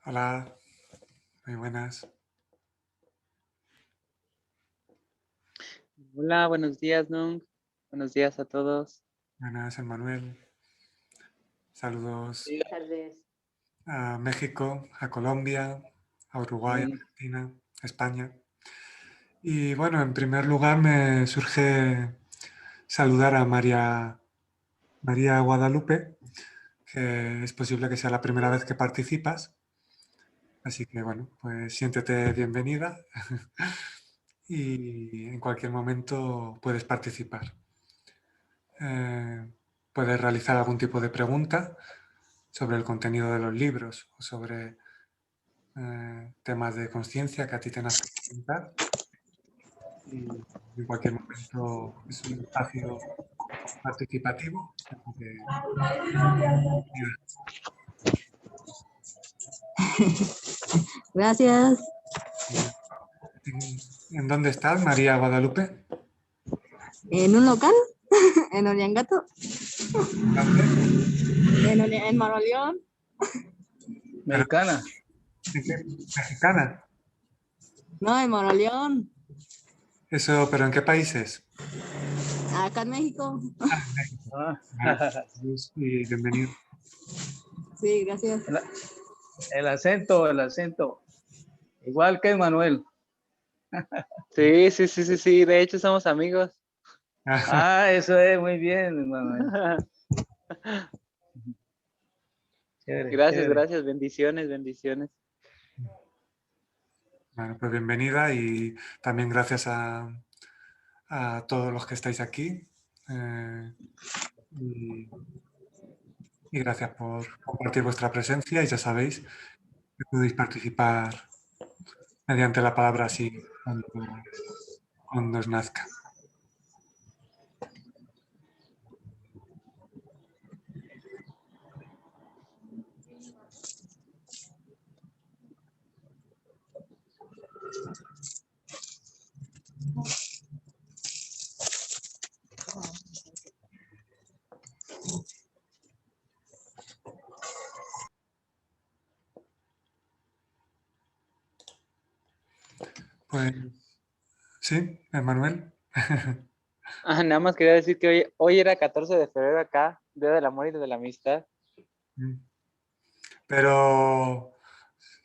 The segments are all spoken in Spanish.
Hola, muy buenas. Hola, buenos días, Nung. Buenos días a todos. Buenas, Emmanuel. Saludos Buenas tardes. a México, a Colombia, a Uruguay, a Argentina, a España. Y bueno, en primer lugar me surge saludar a María Guadalupe, que es posible que sea la primera vez que participas. Así que bueno, pues siéntete bienvenida y en cualquier momento puedes participar. Puedes realizar algún tipo de pregunta sobre el contenido de los libros o sobre temas de conciencia que a ti te nazca preguntar. Y en cualquier momento es un espacio participativo. Gracias. ¿En dónde estás, María Guadalupe? ¿En un local? ¿En Oriangato? ¿Dónde? ¿En Moroleón? Pero, Mexicana. ¿en qué? ¿Mexicana? No, en Moroleón. Eso, ¿pero en qué países? Acá en México. Ah, en México. Ah, Saludos y bienvenido. Sí, gracias. el acento. Igual que Manuel. Sí. De hecho, somos amigos. Ah, eso es, muy bien, Manuel. Chévere, Gracias, chévere. gracias. Bendiciones. Bueno, pues bienvenida y también gracias a todos los que estáis aquí. Y, y gracias por compartir vuestra presencia y ya sabéis que podéis participar mediante la palabra así cuando os nazca. Pues sí, Emanuel. Nada más quería decir que hoy era 14 de febrero acá, Día del Amor y de la Amistad. Pero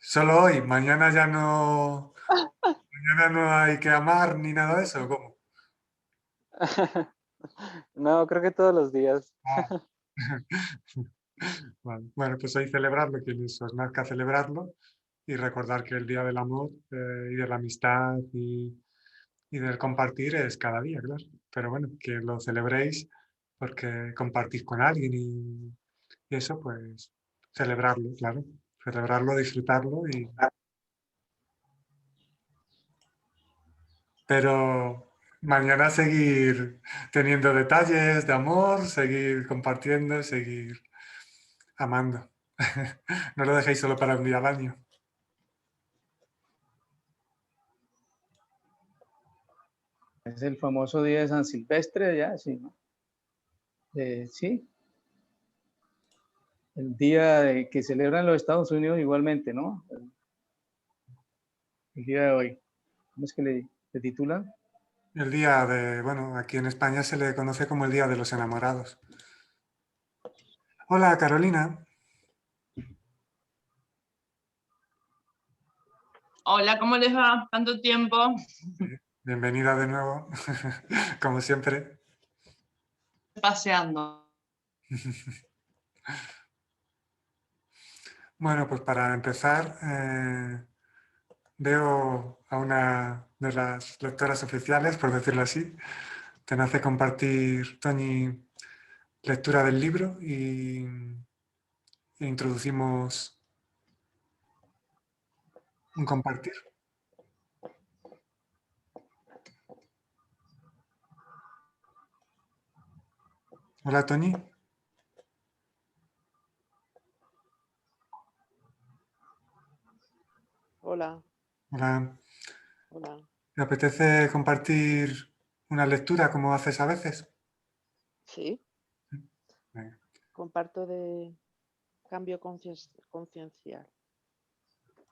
solo hoy, mañana no hay que amar ni nada de eso, ¿cómo? No, creo que todos los días. Ah. Vale. Bueno, pues hoy celebrarlo, quienes os nazca celebrarlo y recordar que el Día del Amor y de la amistad y del compartir es cada día, claro. Pero bueno, que lo celebréis porque compartís con alguien y eso, pues celebrarlo, claro. Celebrarlo, disfrutarlo pero mañana seguir teniendo detalles de amor, seguir compartiendo, seguir amando. No lo dejéis solo para un día al año. Es el famoso día de San Silvestre, ya, sí, ¿no? Sí, el día que celebran los Estados Unidos igualmente, ¿no? El día de hoy. ¿Cómo es que le titulan? El día de, bueno, aquí en España se le conoce como el Día de los Enamorados. Hola, Carolina. Hola, ¿cómo les va? ¿Tanto tiempo? Bienvenida de nuevo, como siempre. Paseando. Bueno, pues para empezar, veo a una de las lectoras oficiales, por decirlo así. Te nace compartir, Toñi, lectura del libro e introducimos un compartir. Hola, Toñi. Hola, Hola. hola. ¿Te apetece compartir una lectura como haces a veces? Sí, Venga. comparto de cambio conciencial.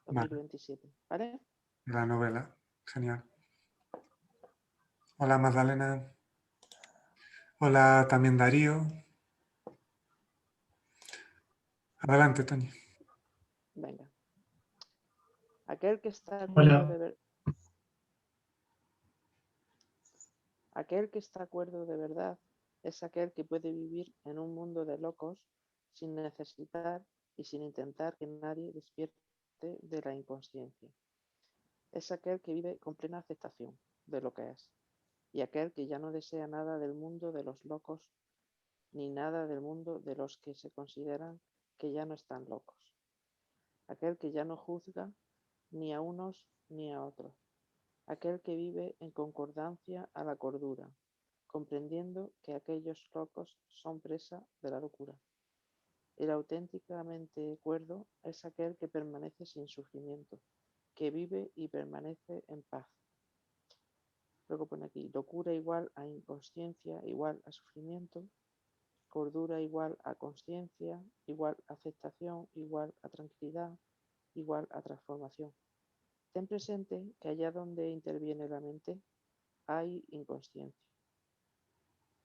Vale, 2027, ¿vale? la novela. Genial. Hola Magdalena. Hola también Darío. Adelante, Toñi. Venga. Aquel que está Hola. cuerdo de ver- Aquel que está cuerdo de verdad es aquel que puede vivir en un mundo de locos sin necesitar y sin intentar que nadie despierte de la inconsciencia. Es aquel que vive con plena aceptación de lo que es, y aquel que ya no desea nada del mundo de los locos, ni nada del mundo de los que se consideran que ya no están locos. Aquel que ya no juzga ni a unos ni a otros. Aquel que vive en concordancia a la cordura, comprendiendo que aquellos locos son presa de la locura. El auténticamente cuerdo es aquel que permanece sin sufrimiento, que vive y permanece en paz. Luego pone aquí, locura igual a inconsciencia igual a sufrimiento, cordura igual a consciencia, igual a aceptación, igual a tranquilidad, igual a transformación. Ten presente que allá donde interviene la mente hay inconsciencia.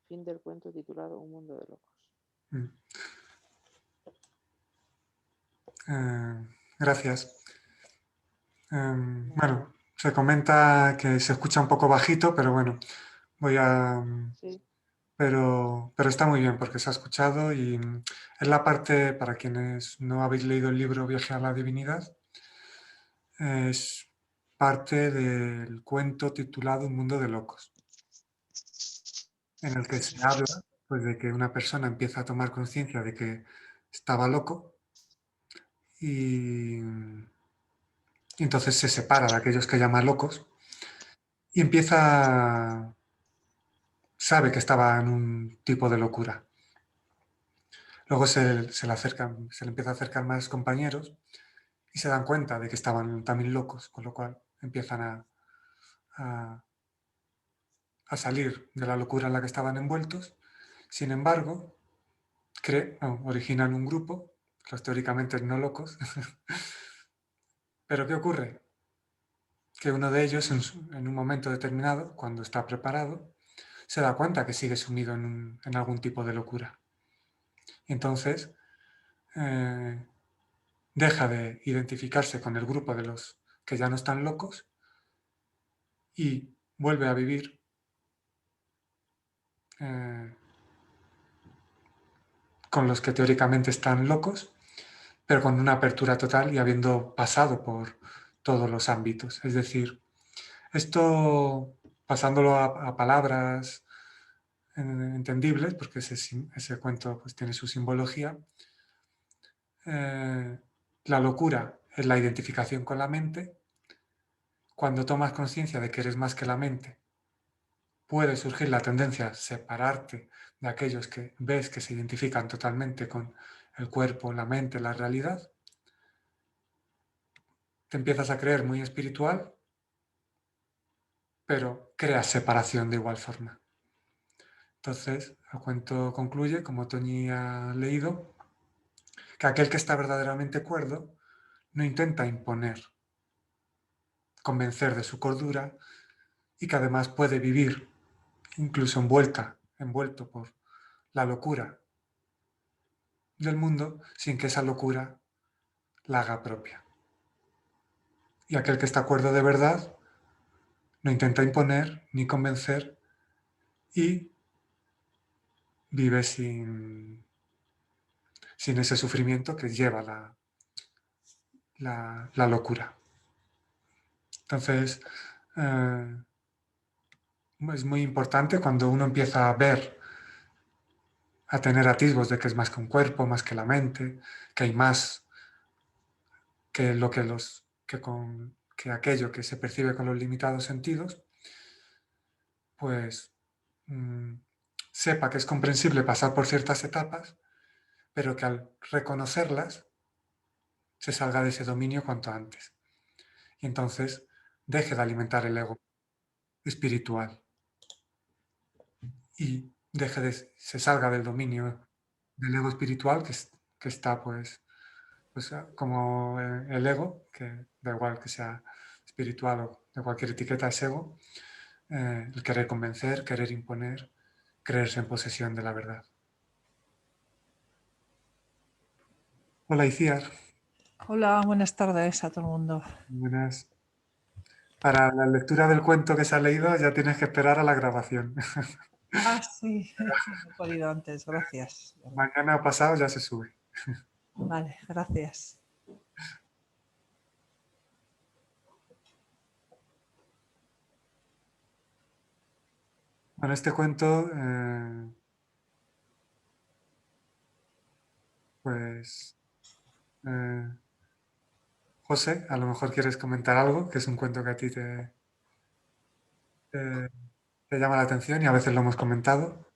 Fin del cuento titulado Un mundo de locos. Mm. Gracias. Bueno, se comenta que se escucha un poco bajito, pero bueno, voy a... Sí, Pero está muy bien porque se ha escuchado y es la parte, para quienes no habéis leído el libro Viaje a la Divinidad, es parte del cuento titulado Un mundo de locos, en el que se habla pues, de que una persona empieza a tomar conciencia de que estaba loco y entonces se separa de aquellos que llama locos y sabe que estaba en un tipo de locura. Luego se le empieza a acercar más compañeros y se dan cuenta de que estaban también locos, con lo cual empiezan a- a salir de la locura en la que estaban envueltos. Sin embargo, originan un grupo, los teóricamente no locos, pero ¿qué ocurre? Que uno de ellos en un momento determinado, cuando está preparado, se da cuenta que sigue sumido en algún tipo de locura. Y entonces eh, deja de identificarse con el grupo de los que ya no están locos y vuelve a vivir eh, con los que teóricamente están locos, pero con una apertura total y habiendo pasado por todos los ámbitos. Es decir, esto, pasándolo a palabras entendibles, porque ese cuento pues, tiene su simbología, la locura es la identificación con la mente. Cuando tomas conciencia de que eres más que la mente, puede surgir la tendencia a separarte de aquellos que ves que se identifican totalmente con el cuerpo, la mente, la realidad. Te empiezas a creer muy espiritual, pero creas separación de igual forma. Entonces, el cuento concluye, como Toñi ha leído, que aquel que está verdaderamente cuerdo no intenta imponer, convencer de su cordura y que además puede vivir incluso envuelto por la locura del mundo sin que esa locura la haga propia. Y aquel que está cuerdo de verdad no intenta imponer ni convencer y vive sin ese sufrimiento que lleva la locura. Entonces, es muy importante cuando uno empieza a ver, a tener atisbos de que es más que un cuerpo, más que la mente, que hay más que lo que que aquello que se percibe con los limitados sentidos, pues sepa que es comprensible pasar por ciertas etapas, pero que al reconocerlas se salga de ese dominio cuanto antes. Y entonces deje de alimentar el ego espiritual y se salga del dominio del ego espiritual que está pues pues, como el ego, que da igual que sea espiritual o de cualquier etiqueta, es ego, el querer convencer, querer imponer, creerse en posesión de la verdad. Hola, Iciar. Hola, buenas tardes a todo el mundo. Buenas. Para la lectura del cuento que se ha leído ya tienes que esperar a la grabación. Ah, sí, no he podido antes, gracias. Mañana pasado ya se sube. Vale, gracias. Bueno, este cuento, pues, José, a lo mejor quieres comentar algo, que es un cuento que a ti te llama la atención y a veces lo hemos comentado.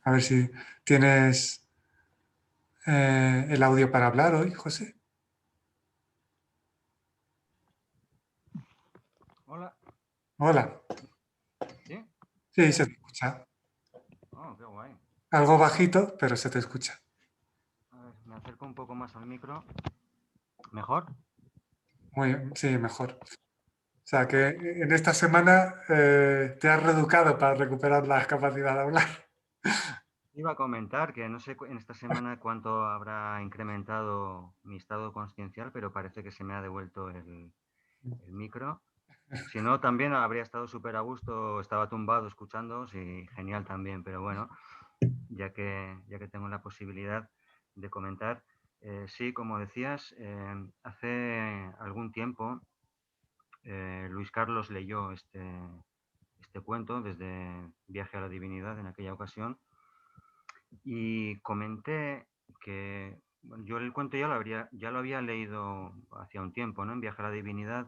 A ver si tienes el audio para hablar hoy, José. Hola. Hola. ¿Sí? Sí, se te escucha. Oh, qué guay. Algo bajito, pero se te escucha. A ver, me acerco un poco más al micro. ¿Mejor? Sí, mejor. O sea, que en esta semana te has reeducado para recuperar la capacidad de hablar. Iba a comentar que no sé en esta semana cuánto habrá incrementado mi estado consciencial, pero parece que se me ha devuelto el micro. Si no, también habría estado súper a gusto, estaba tumbado escuchando, y genial también, pero bueno, ya que tengo la posibilidad de comentar. Sí, como decías, hace algún tiempo Luis Carlos leyó este cuento desde Viaje a la Divinidad en aquella ocasión y comenté que bueno, yo el cuento ya lo había leído hacía un tiempo, ¿no? En Viaje a la Divinidad,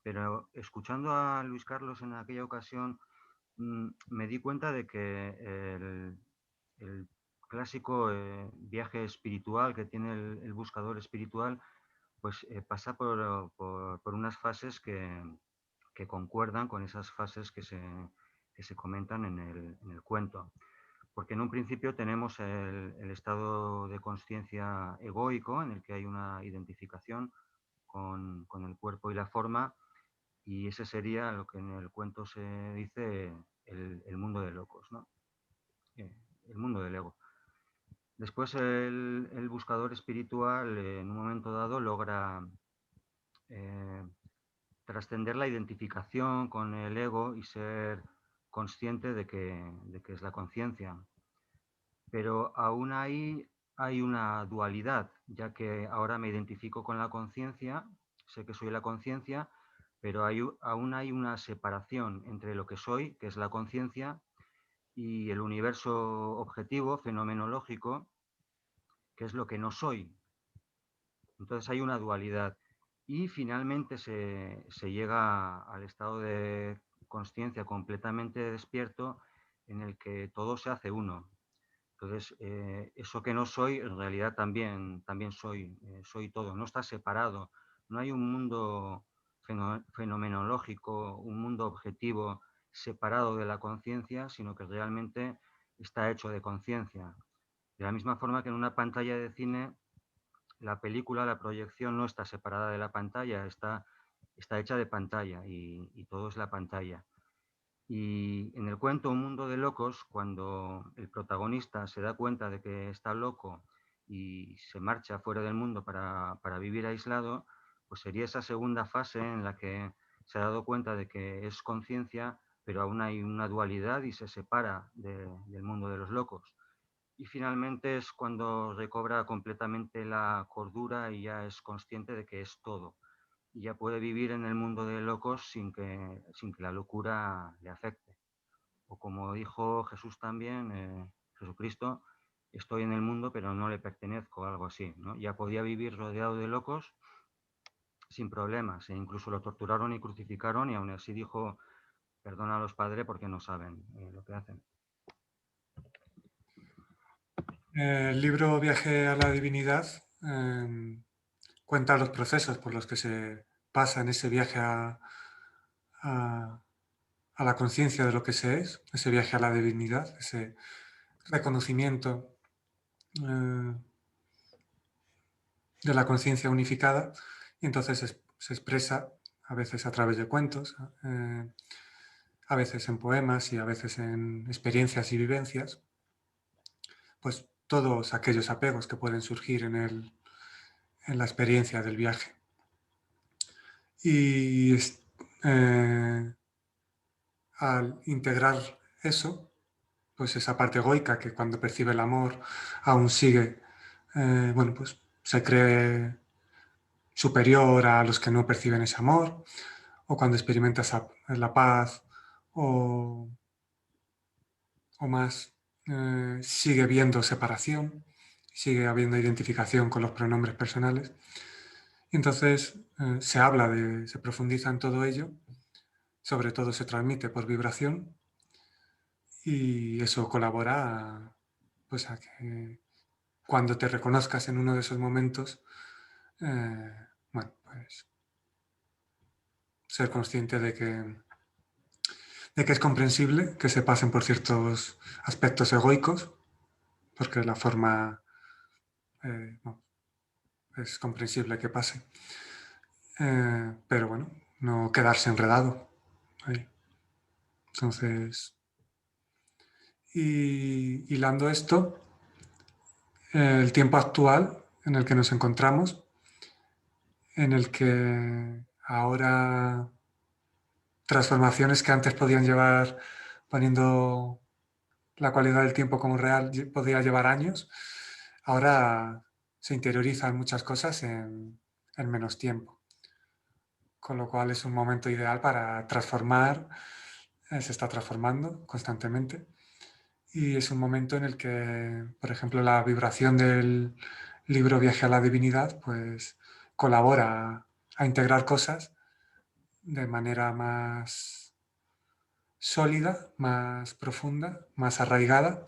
pero escuchando a Luis Carlos en aquella ocasión me di cuenta de que el clásico viaje espiritual que tiene el buscador espiritual pues pasa por unas fases que concuerdan con esas fases que se comentan en el cuento. Porque en un principio tenemos el estado de conciencia egoico, en el que hay una identificación con el cuerpo y la forma, y ese sería lo que en el cuento se dice el mundo de locos, ¿no? El mundo del ego. Después el buscador espiritual en un momento dado logra trascender la identificación con el ego y ser consciente de que es la conciencia. Pero aún ahí hay una dualidad, ya que ahora me identifico con la conciencia, sé que soy la conciencia, pero aún hay una separación entre lo que soy, que es la conciencia, y el universo objetivo, fenomenológico, que es lo que no soy. Entonces hay una dualidad. Y finalmente se llega al estado de conciencia completamente despierto en el que todo se hace uno. Entonces, eso que no soy, en realidad también soy, soy todo, no está separado. No hay un mundo fenomenológico, un mundo objetivo separado de la conciencia, sino que realmente está hecho de conciencia. De la misma forma que en una pantalla de cine la película, la proyección no está separada de la pantalla, está hecha de pantalla y todo es la pantalla. Y en el cuento Un mundo de locos, cuando el protagonista se da cuenta de que está loco y se marcha fuera del mundo para vivir aislado, pues sería esa segunda fase en la que se ha dado cuenta de que es conciencia, pero aún hay una dualidad y se separa del mundo de los locos. Y finalmente es cuando recobra completamente la cordura y ya es consciente de que es todo. Y ya puede vivir en el mundo de locos sin que la locura le afecte. O como dijo Jesús también, Jesucristo, estoy en el mundo pero no le pertenezco, algo así, ¿no? Ya podía vivir rodeado de locos sin problemas. E incluso lo torturaron y crucificaron y aún así dijo, perdona a los padres porque no saben lo que hacen. El libro Viaje a la Divinidad cuenta los procesos por los que se pasa en ese viaje a a la conciencia de lo que se es, ese viaje a la divinidad, ese reconocimiento de la conciencia unificada, y entonces se expresa a veces a través de cuentos, a veces en poemas y a veces en experiencias y vivencias, pues todos aquellos apegos que pueden surgir en la experiencia del viaje. Y al integrar eso, pues esa parte egoica que cuando percibe el amor aún sigue, bueno, pues se cree superior a los que no perciben ese amor, o cuando experimentas la paz o más, sigue viendo separación, sigue habiendo identificación con los pronombres personales. Y entonces se profundiza en todo ello, sobre todo se transmite por vibración, y eso colabora pues, a que cuando te reconozcas en uno de esos momentos, bueno, pues ser consciente de que es comprensible que se pasen por ciertos aspectos egoicos, porque la forma no, es comprensible que pase. Pero bueno, no quedarse enredado ahí. Entonces, y hilando esto, el tiempo actual en el que nos encontramos, en el que ahora transformaciones que antes podían llevar, poniendo la cualidad del tiempo como real, podía llevar años, ahora se interiorizan muchas cosas en menos tiempo. Con lo cual es un momento ideal para transformar, se está transformando constantemente, y es un momento en el que, por ejemplo, la vibración del libro Viaje a la Divinidad, pues colabora a integrar cosas de manera más sólida, más profunda, más arraigada,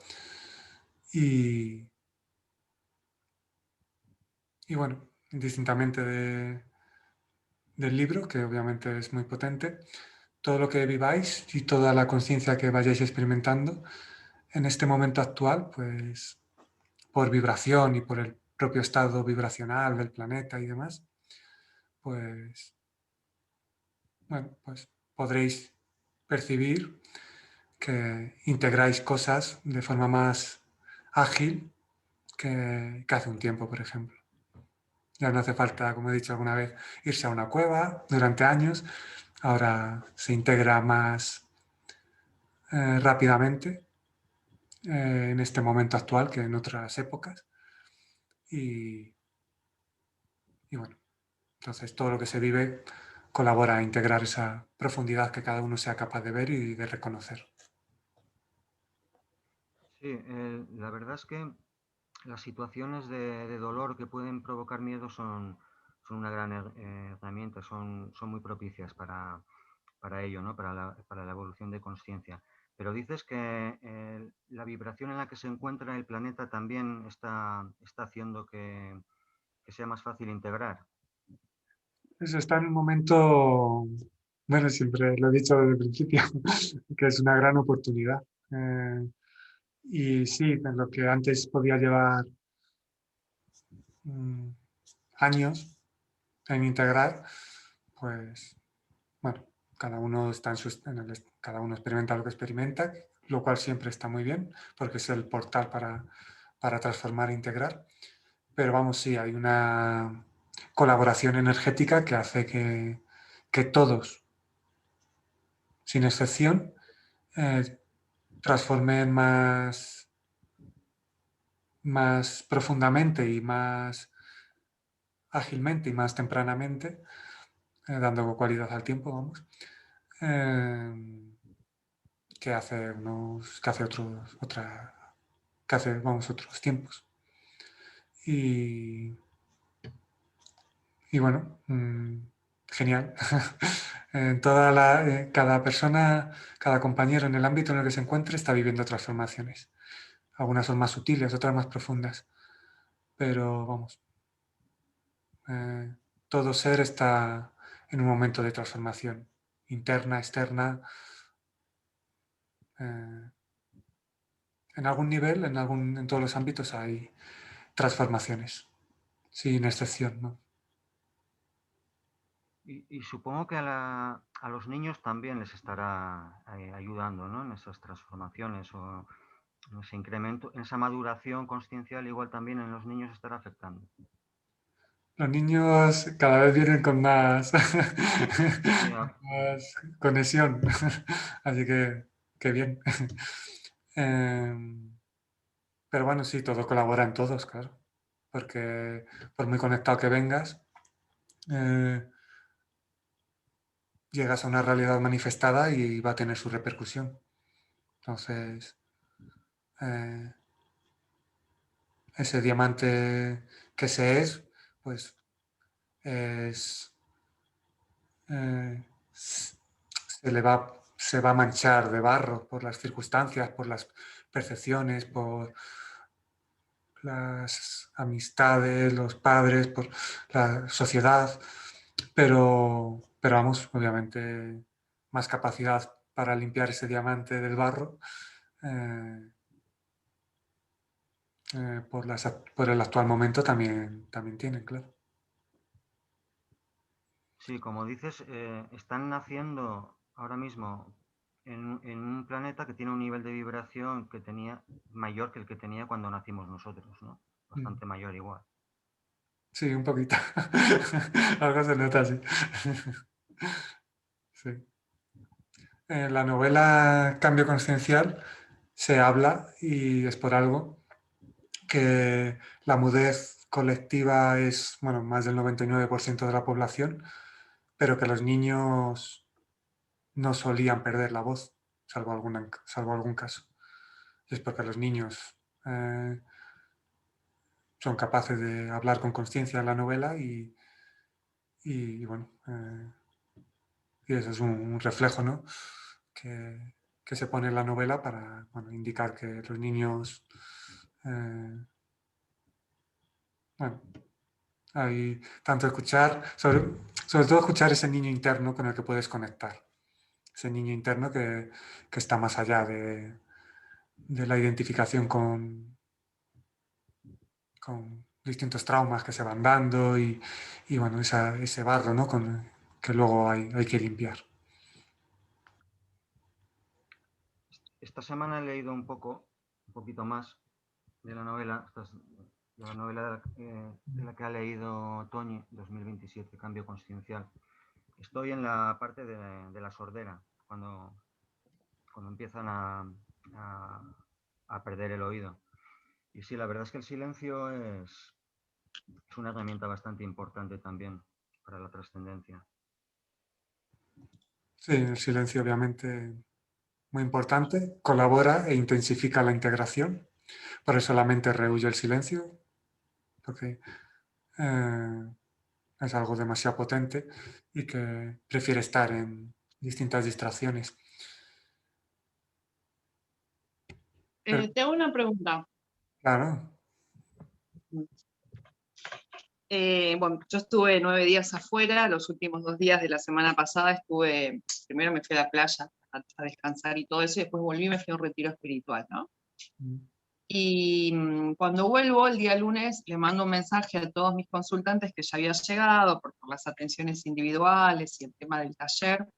y bueno, indistintamente del libro, que obviamente es muy potente, todo lo que viváis y toda la conciencia que vayáis experimentando en este momento actual, pues por vibración y por el propio estado vibracional del planeta y demás, pues, bueno, pues podréis percibir que integráis cosas de forma más ágil que hace un tiempo, por ejemplo. Ya no hace falta, como he dicho alguna vez, irse a una cueva durante años. Ahora se integra más rápidamente en este momento actual que en otras épocas. Y bueno, entonces todo lo que se vive colabora a integrar esa profundidad que cada uno sea capaz de ver y de reconocer. Sí, la verdad es que las situaciones de dolor que pueden provocar miedo son una gran herramienta, son muy propicias para ello, ¿no? Para la evolución de conciencia. Pero dices que la vibración en la que se encuentra el planeta también está haciendo que sea más fácil integrar. Eso está en un momento, bueno, siempre lo he dicho desde el principio, que es una gran oportunidad. Y sí, en lo que antes podía llevar años en integrar, pues bueno, cada uno está cada uno experimenta lo que experimenta, lo cual siempre está muy bien, porque es el portal para transformar e integrar. Pero vamos, sí, hay una colaboración energética que hace que todos, sin excepción, transformen más profundamente y más ágilmente y más tempranamente, dando cualidad al tiempo, vamos, que hace otros tiempos. Y bueno, genial. Cada persona, cada compañero en el ámbito en el que se encuentre está viviendo transformaciones. Algunas son más sutiles, otras más profundas. Pero vamos, todo ser está en un momento de transformación, interna, externa, en algún nivel, en todos los ámbitos hay transformaciones, sin excepción, ¿no? Y supongo que a los niños también les estará ayudando, ¿no? En esas transformaciones o en ese incremento, en esa maduración consciencial, igual también en los niños estará afectando. Los niños cada vez vienen con más, Ya. más conexión, así que bien. Pero bueno, sí, todo colabora en todos, claro, porque por muy conectado que vengas, llegas a una realidad manifestada y va a tener su repercusión. Entonces, ese diamante que se es, pues se va a manchar de barro por las circunstancias, por las percepciones, por las amistades, los padres, por la sociedad, pero vamos, obviamente, más capacidad para limpiar ese diamante del barro por el actual momento también tienen, claro. Sí, como dices, están naciendo ahora mismo en un planeta que tiene un nivel de vibración que tenía mayor que el que tenía cuando nacimos nosotros, ¿no? Bastante mayor igual. Sí, un poquito. Algo se nota así. Sí. En la novela Cambio Consciencial se habla, y es por algo, que la mudez colectiva es, bueno, más del 99% de la población, pero que los niños no solían perder la voz, salvo algún caso. Y es porque los niños son capaces de hablar con conciencia en la novela y bueno, y eso es un reflejo, ¿no? que se pone en la novela para, bueno, indicar que los niños, bueno, hay tanto escuchar, sobre todo escuchar ese niño interno con el que puedes conectar, ese niño interno que está más allá de la identificación con distintos traumas que se van dando y bueno, ese barro, ¿no? Que luego hay que limpiar. Esta semana he leído un poquito más de la novela, de la que ha leído Toñi, 2027, Cambio Consciencial. Estoy en la parte de la sordera, cuando empiezan a perder el oído. Y sí, la verdad es que el silencio es una herramienta bastante importante también para la trascendencia. Sí, el silencio obviamente muy importante, colabora e intensifica la integración. Por eso la mente rehúye el silencio, porque es algo demasiado potente y que prefiere estar en distintas distracciones. Te hago una pregunta. Claro. Bueno, yo estuve 9 días afuera, los últimos 2 días de la semana pasada primero me fui a la playa a descansar y todo eso, y después volví y me fui a un retiro espiritual, ¿no? Y cuando vuelvo el día lunes le mando un mensaje a todos mis consultantes que ya había llegado por las atenciones individuales y el tema del taller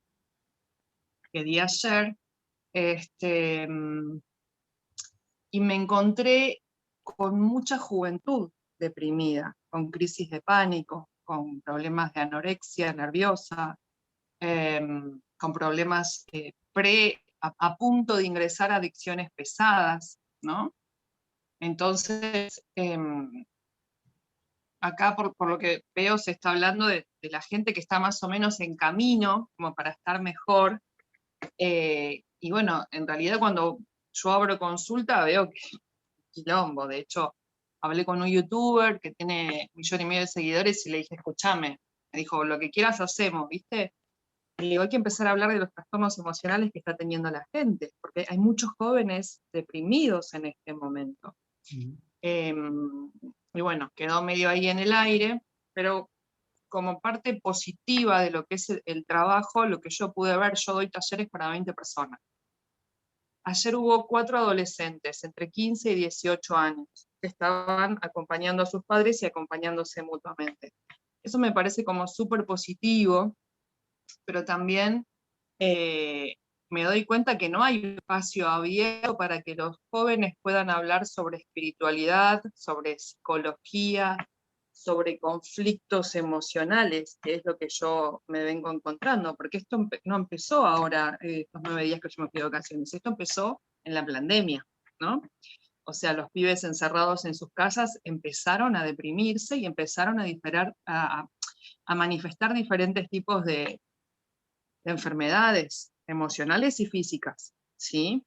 que di ayer, y me encontré con mucha juventud deprimida, con crisis de pánico, con problemas de anorexia nerviosa, con problemas a punto de ingresar a adicciones pesadas, ¿no? Entonces, acá por lo que veo se está hablando de la gente que está más o menos en camino, como para estar mejor, y bueno, en realidad cuando yo abro consulta veo que quilombo. De hecho, hablé con un youtuber que tiene 1,5 millones de seguidores y le dije, escúchame, me dijo, lo que quieras hacemos, ¿viste? Y le digo, hay que empezar a hablar de los trastornos emocionales que está teniendo la gente, porque hay muchos jóvenes deprimidos en este momento. Y bueno, quedó medio ahí en el aire, pero como parte positiva de lo que es el trabajo, lo que yo pude ver, yo doy talleres para 20 personas. ayer hubo 4 adolescentes entre 15 y 18 años que estaban acompañando a sus padres y acompañándose mutuamente. Eso me parece como súper positivo, pero también me doy cuenta que no hay un espacio abierto para que los jóvenes puedan hablar sobre espiritualidad, sobre psicología, sobre conflictos emocionales, que es lo que yo me vengo encontrando, porque esto no empezó ahora, estos 9 días que yo me fui de vacaciones, esto empezó en la pandemia, ¿no? O sea, los pibes encerrados en sus casas empezaron a deprimirse y empezaron a manifestar diferentes tipos de enfermedades emocionales y físicas, ¿sí?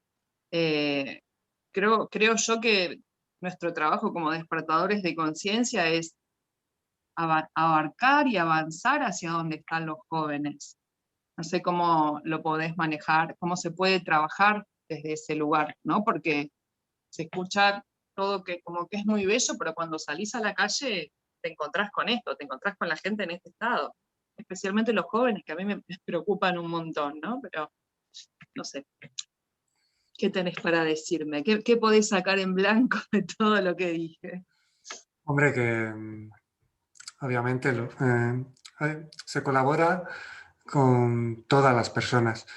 Creo yo que nuestro trabajo como despertadores de conciencia es abarcar y avanzar hacia donde están los jóvenes. No sé cómo lo podés manejar, cómo se puede trabajar desde ese lugar, ¿no? Porque se escucha todo que como que es muy bello, pero cuando salís a la calle te encontrás con esto, te encontrás con la gente en este estado. Especialmente los jóvenes, que a mí me preocupan un montón, ¿no? Pero, no sé, ¿qué tenés para decirme? ¿Qué podés sacar en blanco de todo lo que dije? Hombre, que obviamente se colabora con todas las personas.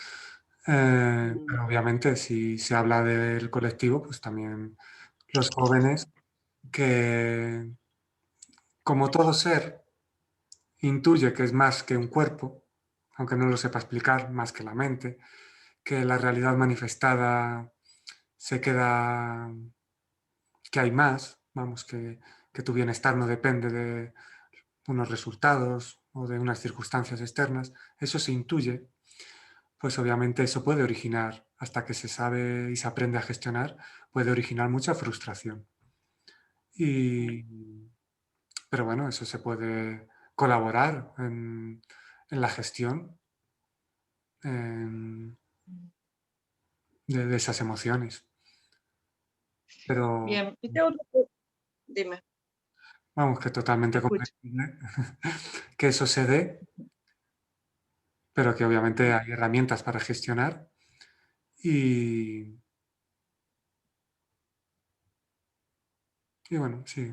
Pero obviamente si se habla del colectivo, pues también los jóvenes que, como todo ser, intuye que es más que un cuerpo, aunque no lo sepa explicar, más que la mente, que la realidad manifestada se queda, que hay más, vamos, que tu bienestar no depende de unos resultados o de unas circunstancias externas, eso se intuye, pues obviamente eso puede originar, hasta que se sabe y se aprende a gestionar, puede originar mucha frustración. Pero bueno, eso se puede colaborar en la gestión de esas emociones. Pero Bien, dime. vamos, que totalmente comprensible que eso se dé, pero que obviamente hay herramientas para gestionar y bueno, sí.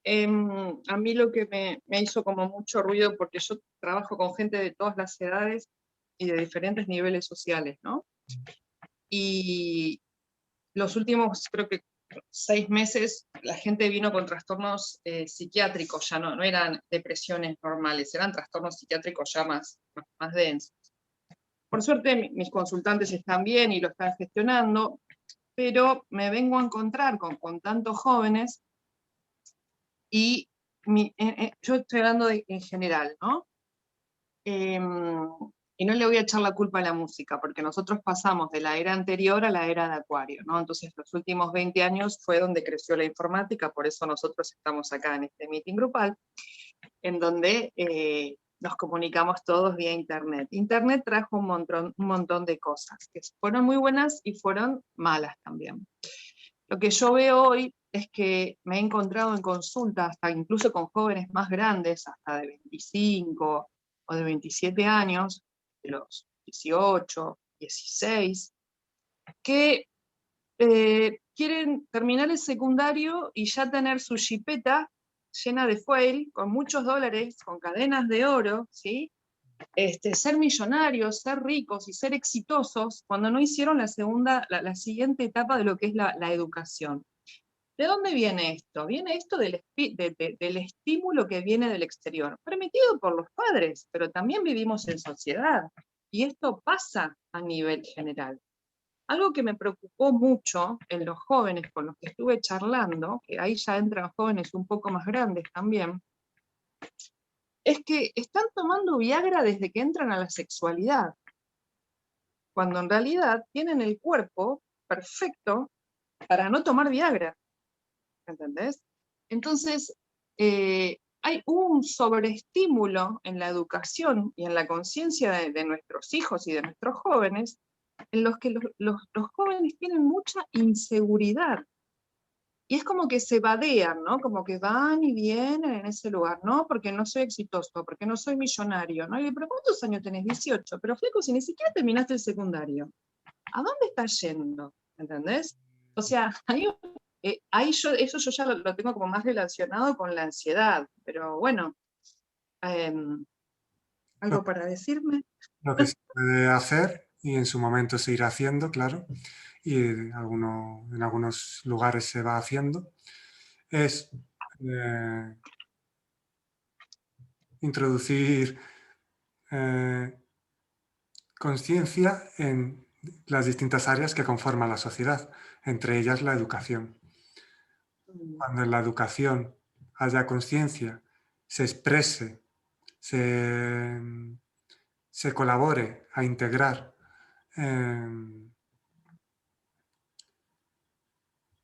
A mí lo que me hizo como mucho ruido, porque yo trabajo con gente de todas las edades y de diferentes niveles sociales, ¿no? Y los últimos, creo que 6 meses, la gente vino con trastornos psiquiátricos, ya no eran depresiones normales, eran trastornos psiquiátricos ya más densos. Por suerte mis consultantes están bien y lo están gestionando, pero me vengo a encontrar con tantos jóvenes y yo estoy hablando en general, ¿no? Y no le voy a echar la culpa a la música, porque nosotros pasamos de la era anterior a la era de Acuario, ¿no? Entonces los últimos 20 años fue donde creció la informática, por eso nosotros estamos acá en este meeting grupal, en donde nos comunicamos todos vía Internet. Internet trajo un montón de cosas, que fueron muy buenas y fueron malas también. Lo que yo veo hoy es que me he encontrado en consulta, hasta incluso con jóvenes más grandes, hasta de 25 o de 27 años, de los 18, 16, que quieren terminar el secundario y ya tener su jipeta llena de fuel, con muchos dólares, con cadenas de oro, ¿sí? Ser millonarios, ser ricos y ser exitosos cuando no hicieron la siguiente etapa de lo que es la educación. ¿De dónde viene esto? Viene esto del estímulo que viene del exterior, permitido por los padres, pero también vivimos en sociedad, y esto pasa a nivel general. Algo que me preocupó mucho en los jóvenes con los que estuve charlando, que ahí ya entran jóvenes un poco más grandes también, es que están tomando Viagra desde que entran a la sexualidad, cuando en realidad tienen el cuerpo perfecto para no tomar Viagra. ¿Entendés? Entonces, hay un sobreestímulo en la educación y en la conciencia de nuestros hijos y de nuestros jóvenes, en los que los jóvenes tienen mucha inseguridad. Y es como que se vadean, ¿no? Como que van y vienen en ese lugar, ¿no? Porque no soy exitoso, porque no soy millonario, ¿no? Y le digo, ¿pero cuántos años tenés? 18. Pero flaco, si ni siquiera terminaste el secundario. ¿a dónde estás yendo? ¿Entendés? O sea, ahí eso yo ya lo tengo como más relacionado con la ansiedad, pero bueno, ¿algo para decirme? Lo que se puede hacer, y en su momento se irá haciendo, claro, y en algunos lugares se va haciendo, es introducir conciencia en las distintas áreas que conforman la sociedad, entre ellas la educación. Cuando en la educación haya conciencia, se exprese, se colabore a integrar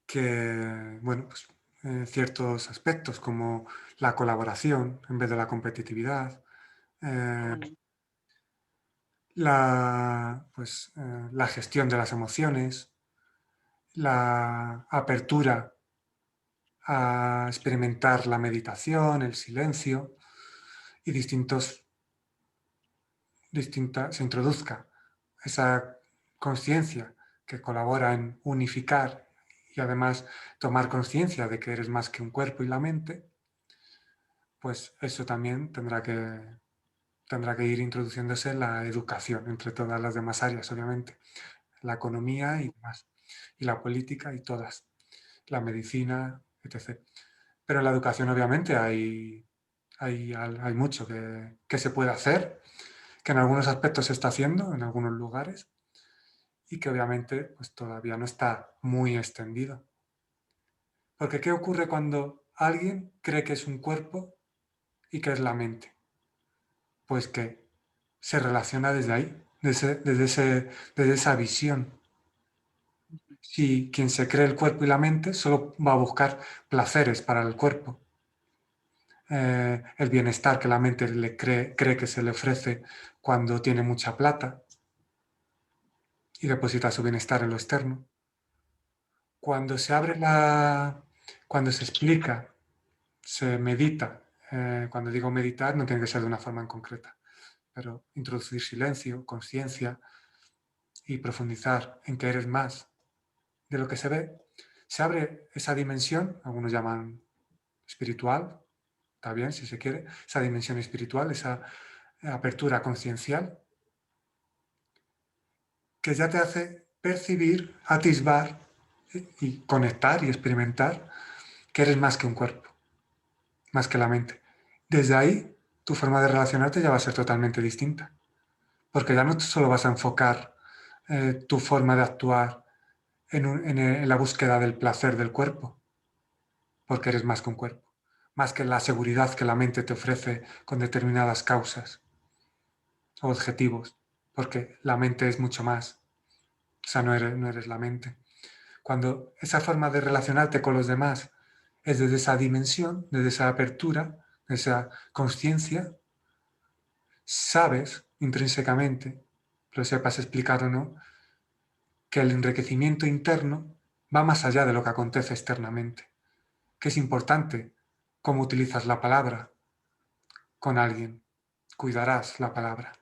pues, ciertos aspectos como la colaboración en vez de la competitividad, la gestión de las emociones, la apertura a experimentar la meditación, el silencio y se introduzca esa conciencia que colabora en unificar y además tomar conciencia de que eres más que un cuerpo y la mente, pues eso también tendrá que ir introduciéndose en la educación, entre todas las demás áreas, obviamente. La economía y demás, y la política y todas, la medicina, etc. Pero en la educación, obviamente, hay mucho que se puede hacer, que en algunos aspectos se está haciendo, en algunos lugares, y que obviamente pues, todavía no está muy extendido. Porque ¿qué ocurre cuando alguien cree que es un cuerpo y que es la mente? Pues que se relaciona desde ahí, desde esa visión. Si quien se cree el cuerpo y la mente solo va a buscar placeres para el cuerpo, el bienestar que la mente cree que se le ofrece cuando tiene mucha plata y deposita su bienestar en lo externo. Cuando se cuando se explica, se medita, cuando digo meditar no tiene que ser de una forma en concreta, pero introducir silencio, conciencia y profundizar en que eres más de lo que se ve, se abre esa dimensión, algunos llaman espiritual, está bien si se quiere, esa dimensión espiritual, esa apertura conciencial, que ya te hace percibir, atisbar y conectar y experimentar que eres más que un cuerpo, más que la mente. Desde ahí, tu forma de relacionarte ya va a ser totalmente distinta, porque ya no solo vas a enfocar tu forma de actuar en la búsqueda del placer del cuerpo, porque eres más que un cuerpo, más que la seguridad que la mente te ofrece con determinadas causas o objetivos, porque la mente es mucho más, o sea, no eres la mente. Cuando esa forma de relacionarte con los demás es desde esa dimensión, desde esa apertura, de esa conciencia, sabes intrínsecamente, lo sepas explicar o no, que el enriquecimiento interno va más allá de lo que acontece externamente, que es importante cómo utilizas la palabra con alguien, cuidarás la palabra,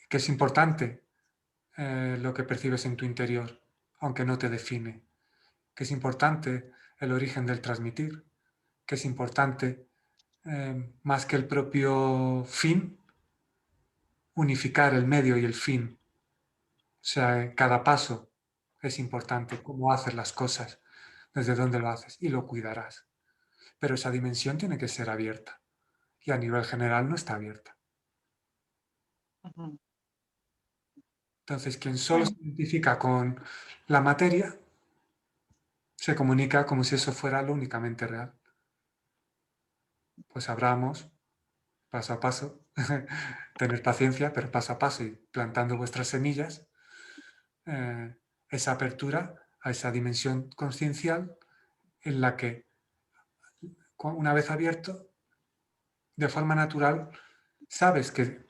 que es importante lo que percibes en tu interior, aunque no te define, que es importante el origen del transmitir, que es importante más que el propio fin, unificar el medio y el fin. O sea, cada paso es importante, cómo haces las cosas, desde dónde lo haces y lo cuidarás. Pero esa dimensión tiene que ser abierta y a nivel general no está abierta. Entonces, quien solo se identifica con la materia, se comunica como si eso fuera lo únicamente real. Pues abramos paso a paso, tener paciencia, pero paso a paso y plantando vuestras semillas, esa apertura a esa dimensión consciencial en la que, una vez abierto, de forma natural, sabes que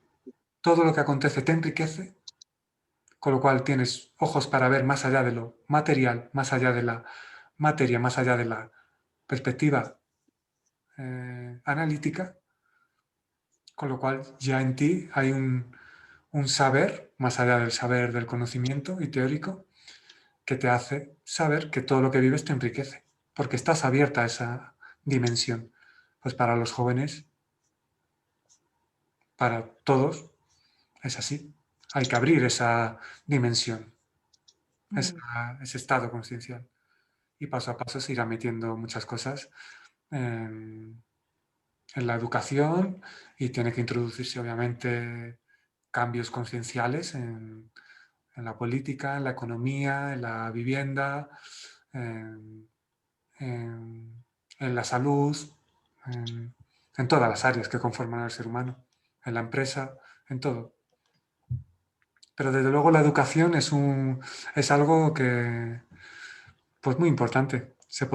todo lo que acontece te enriquece, con lo cual tienes ojos para ver más allá de lo material, más allá de la materia, más allá de la perspectiva analítica, con lo cual ya en ti hay un saber más allá del saber, del conocimiento y teórico, que te hace saber que todo lo que vives te enriquece, porque estás abierta a esa dimensión. Pues para los jóvenes, para todos, es así. Hay que abrir esa dimensión, ese estado consciencial. Y paso a paso se irá metiendo muchas cosas en la educación y tiene que introducirse obviamente cambios concienciales en la política, en la economía, en la vivienda, en, en la salud, en todas las áreas que conforman al ser humano, en la empresa, en todo. Pero desde luego la educación es algo que, pues muy importante. Eso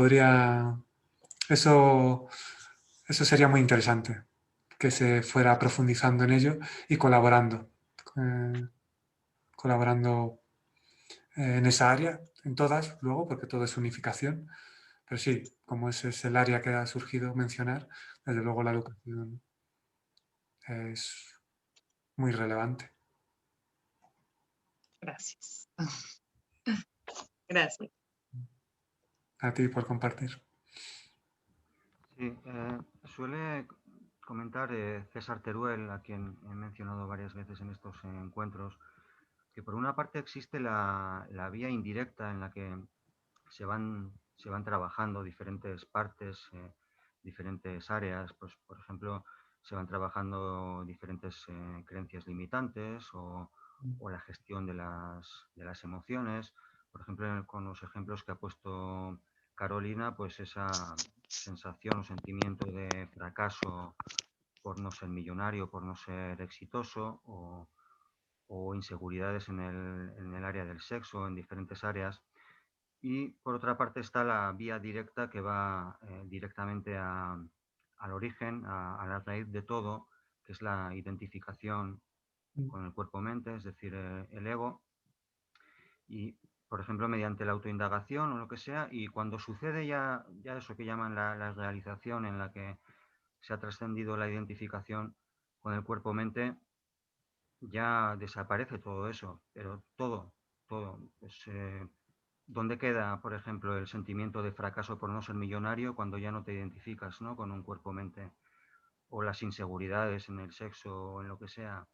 sería muy interesante, que se fuera profundizando en ello y colaborando en esa área, en todas luego, porque todo es unificación. Pero sí, como ese es el área que ha surgido mencionar, desde luego la educación es muy relevante. Gracias. Gracias. A ti por compartir. Sí, suele comentar César Teruel, a quien he mencionado varias veces en estos encuentros, que por una parte existe la vía indirecta en la que se van trabajando diferentes partes, diferentes áreas, pues por ejemplo, se van trabajando diferentes creencias limitantes o la gestión de las emociones. Por ejemplo, con los ejemplos que ha puesto Carolina, pues esa sensación o sentimiento de fracaso por no ser millonario, por no ser exitoso, o inseguridades en el área del sexo, en diferentes áreas. Y por otra parte está la vía directa que va directamente al origen, a la raíz de todo, que es la identificación con el cuerpo-mente, es decir, el ego. Y, por ejemplo, mediante la autoindagación o lo que sea, y cuando sucede ya eso que llaman la realización, en la que se ha trascendido la identificación con el cuerpo-mente, ya desaparece todo eso, pero todo. Pues, ¿dónde queda, por ejemplo, el sentimiento de fracaso por no ser millonario cuando ya no te identificas, ¿no?, con un cuerpo-mente? O las inseguridades en el sexo o en lo que sea.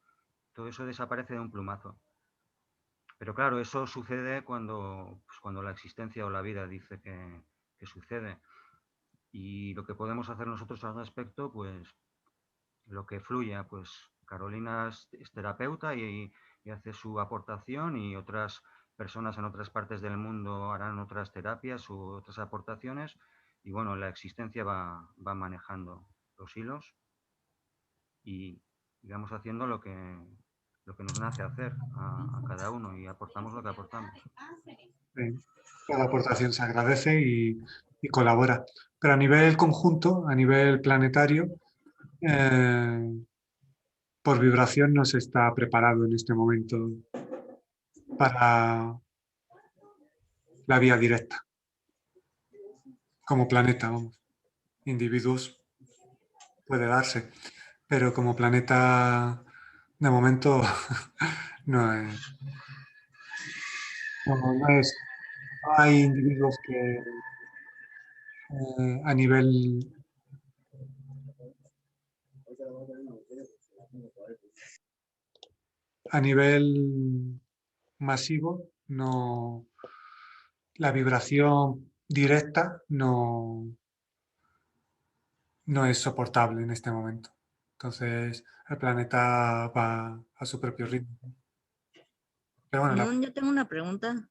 Todo eso desaparece de un plumazo. Pero claro, eso sucede cuando la existencia o la vida dice que sucede. Y lo que podemos hacer nosotros al respecto, pues lo que fluya. Pues Carolina es terapeuta y hace su aportación, y otras personas en otras partes del mundo harán otras terapias u otras aportaciones, y bueno, la existencia va manejando los hilos y vamos haciendo lo que nos nace hacer a cada uno, y aportamos lo que aportamos. Sí, cada aportación se agradece y colabora. Pero a nivel conjunto, a nivel planetario, por vibración no se está preparado en este momento para la vía directa. Como planeta, vamos. Individuos puede darse, pero como planeta, de momento, no es. No es. Hay individuos que a nivel masivo, no, la vibración directa no es soportable en este momento. Entonces, el planeta va a su propio ritmo. Pero bueno, Yo tengo una pregunta.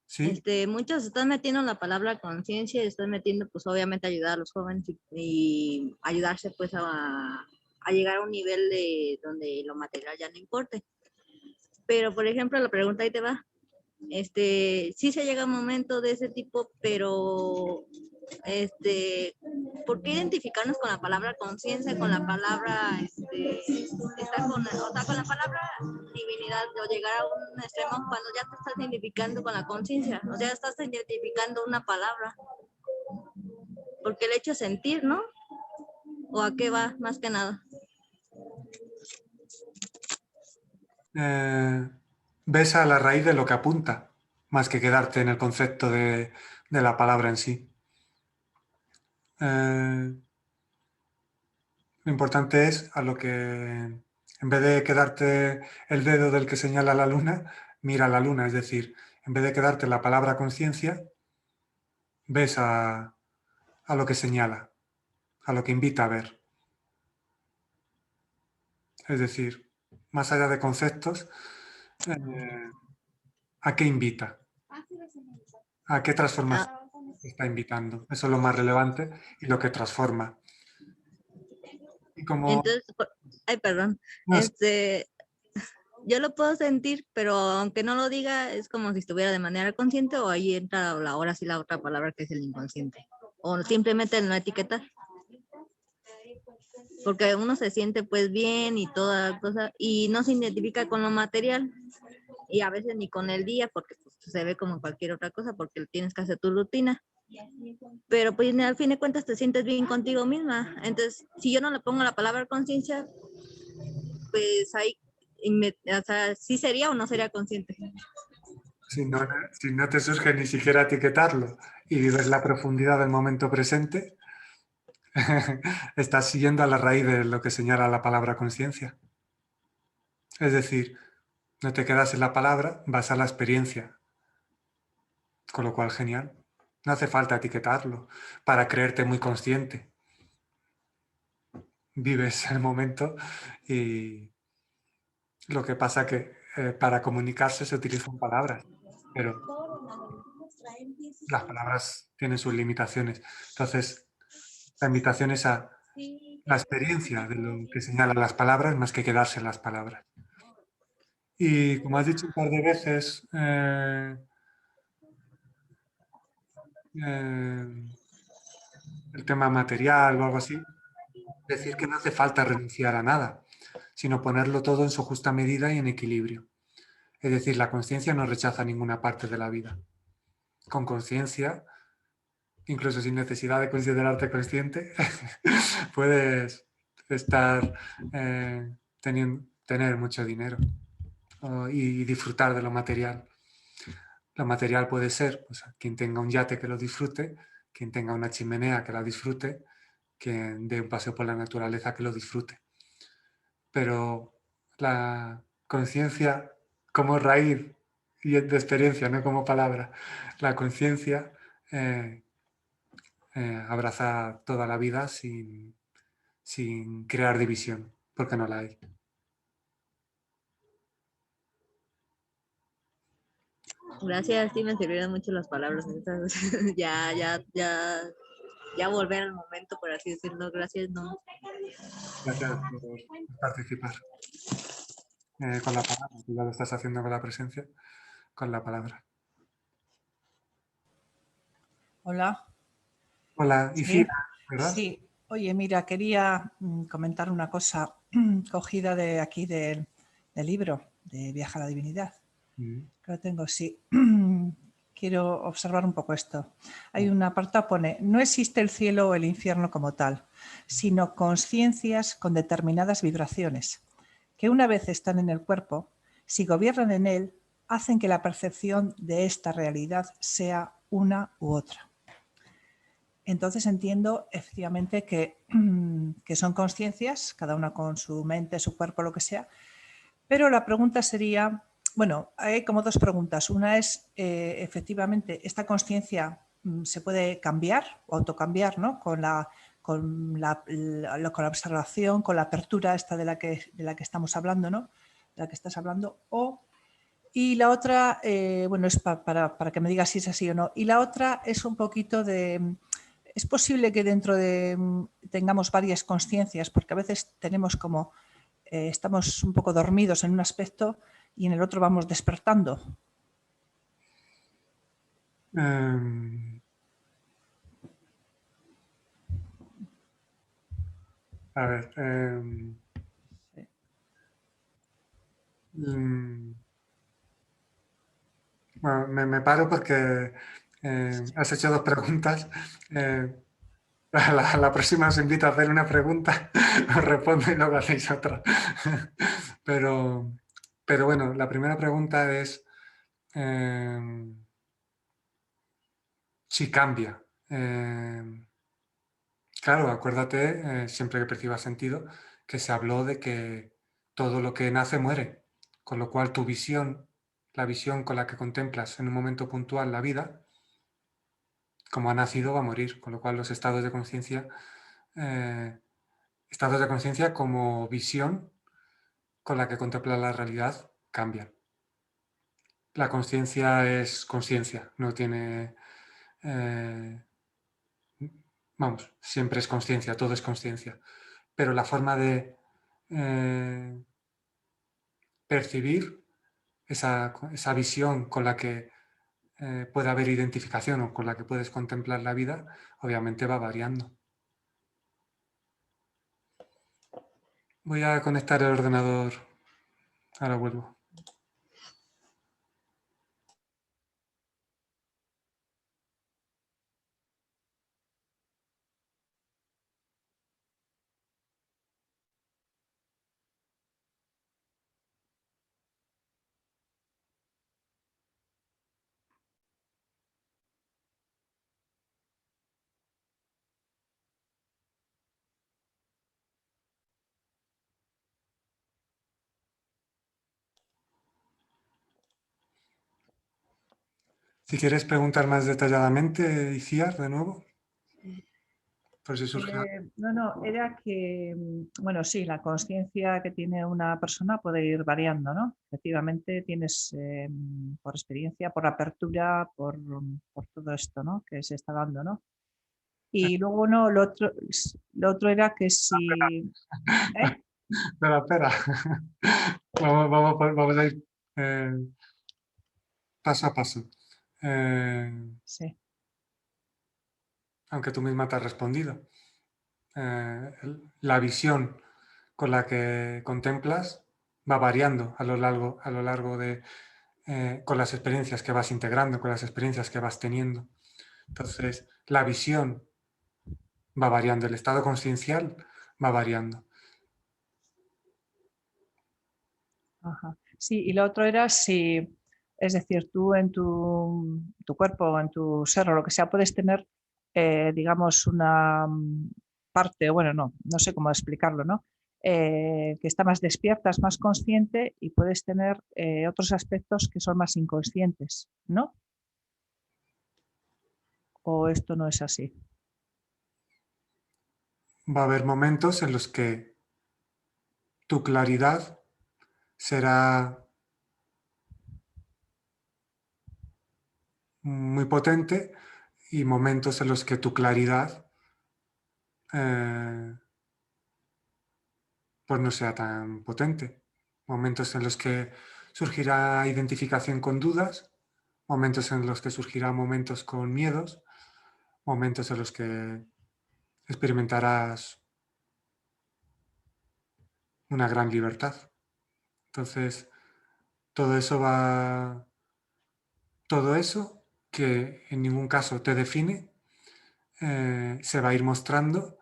sí, Muchos están metiendo la palabra conciencia y están metiendo, pues obviamente ayudar a los jóvenes y ayudarse pues a llegar a un nivel de donde lo material ya no importe. Pero, por ejemplo, la pregunta ahí te va. Sí se llega a un momento de ese tipo, pero ¿por qué identificarnos con la palabra conciencia, con la palabra, con la palabra divinidad, o llegar a un extremo cuando ya te estás identificando con la conciencia? O sea, estás identificando una palabra. Porque el hecho es sentir, ¿no? ¿O a qué va, más que nada? ves a la raíz de lo que apunta, más que quedarte en el concepto de la palabra en sí. Lo importante es a lo que, en vez de quedarte el dedo del que señala la luna, mira la luna. Es decir, en vez de quedarte la palabra conciencia, ves a lo que señala, a lo que invita a ver. Es decir, más allá de conceptos, ¿a qué invita? ¿A qué transformación está invitando? Eso es lo más relevante y lo que transforma. Y como... Entonces, ay, perdón. No, Yo lo puedo sentir, pero aunque no lo diga, es como si estuviera de manera consciente o ahí entra ahora sí la otra palabra que es el inconsciente. O simplemente el no etiquetar. Porque uno se siente pues bien y toda la cosa y no se identifica con lo material y a veces ni con el día porque pues, se ve como cualquier otra cosa porque tienes que hacer tu rutina. Pero pues al fin de cuentas te sientes bien contigo misma. Entonces, si yo no le pongo la palabra conciencia, pues ahí, o sea, ¿sí sería o no sería consciente? si no te surge ni siquiera etiquetarlo y vives la profundidad del momento presente, estás siguiendo a la raíz de lo que señala la palabra conciencia. Es decir, no te quedas en la palabra, vas a la experiencia. Con lo cual, genial. No hace falta etiquetarlo para creerte muy consciente. Vives el momento y lo que pasa que para comunicarse se utilizan palabras, pero las palabras tienen sus limitaciones. Entonces, la invitación es a la experiencia de lo que señalan las palabras más que quedarse en las palabras. Y como has dicho un par de veces, el tema material o algo así, decir que no hace falta renunciar a nada, sino ponerlo todo en su justa medida y en equilibrio. Es decir, la conciencia no rechaza ninguna parte de la vida. Con conciencia, incluso sin necesidad de considerarte consciente, puedes estar tener mucho dinero y disfrutar de lo material. Lo material puede ser pues, quien tenga un yate que lo disfrute, quien tenga una chimenea que la disfrute, quien dé un paseo por la naturaleza que lo disfrute. Pero la conciencia como raíz y de experiencia, no como palabra, la conciencia abraza toda la vida sin crear división, porque no la hay. Gracias, sí me sirvieron mucho las palabras. Ya volver al momento, por así decirlo. Gracias, no. Gracias por participar con la palabra. Ya lo estás haciendo con la presencia, con la palabra. Hola. Hola, Sí, Ifira, ¿verdad? sí. Oye, mira, quería comentar una cosa cogida de aquí del libro de Viaje a la Divinidad. Que lo tengo, sí. Quiero observar un poco esto. Hay un apartado, pone, no existe el cielo o el infierno como tal, sino conciencias con determinadas vibraciones, que una vez están en el cuerpo, si gobiernan en él, hacen que la percepción de esta realidad sea una u otra. Entonces entiendo efectivamente que son conciencias, cada una con su mente, su cuerpo, lo que sea, pero la pregunta sería, bueno, hay como dos preguntas. Una es, efectivamente, esta conciencia se puede cambiar o autocambiar, ¿no? Con la observación, con la apertura esta de la que estamos hablando, ¿no? De la que estás hablando. Y la otra, bueno, es para que me digas si es así o no. Y la otra es un poquito de... Es posible que dentro de tengamos varias conciencias, porque a veces tenemos como... estamos un poco dormidos en un aspecto y en el otro vamos despertando. A ver. Bueno, me paro porque has hecho dos preguntas. La próxima os invito a hacer una pregunta, os respondo y luego hacéis otra. Pero Pero bueno, la primera pregunta es si cambia. Claro, acuérdate, siempre que percibas sentido, que se habló de que todo lo que nace muere, con lo cual tu visión, la visión con la que contemplas en un momento puntual la vida, como ha nacido va a morir, con lo cual los estados de conciencia como visión con la que contempla la realidad cambian. La conciencia es conciencia, no tiene... vamos, siempre es conciencia, todo es conciencia. Pero la forma de percibir esa visión con la que puede haber identificación o con la que puedes contemplar la vida, obviamente va variando. Voy a conectar el ordenador. Ahora vuelvo. Si quieres preguntar más detalladamente, Iciar, de nuevo. Por si surge... No, era que, bueno, sí, la conciencia que tiene una persona puede ir variando, ¿no? Efectivamente, tienes por experiencia, por apertura, por todo esto, ¿no? Que se está dando, ¿no? Y luego, no, lo otro era que si... ¿eh? Espera. Vamos a ir paso a paso. Sí. Aunque tú misma te has respondido. La visión con la que contemplas va variando a lo largo de... con las experiencias que vas integrando, con las experiencias que vas teniendo. Entonces, la visión va variando, el estado consciencial va variando. Ajá. Sí, y lo otro era si, es decir, tú en tu cuerpo, en tu ser o lo que sea, puedes tener, digamos, una parte, bueno, no sé cómo explicarlo, ¿no? Que está más despierta, es más consciente y puedes tener otros aspectos que son más inconscientes, ¿no? ¿O esto no es así? Va a haber momentos en los que tu claridad será muy potente y momentos en los que tu claridad pues no sea tan potente. Momentos en los que surgirá identificación con dudas, momentos en los que surgirán momentos con miedos, momentos en los que experimentarás una gran libertad. Entonces, todo eso que en ningún caso te define, se va a ir mostrando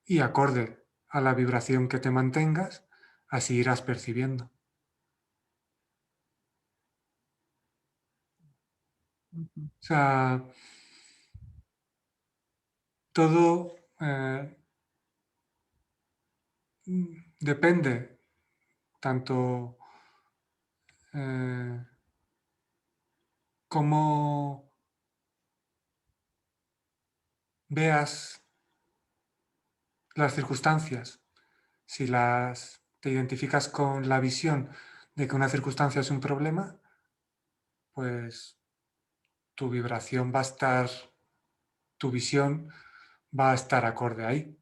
y acorde a la vibración que te mantengas, así irás percibiendo. O sea, todo depende tanto cómo veas las circunstancias. Si te identificas con la visión de que una circunstancia es un problema, pues tu vibración va a estar, tu visión va a estar acorde ahí.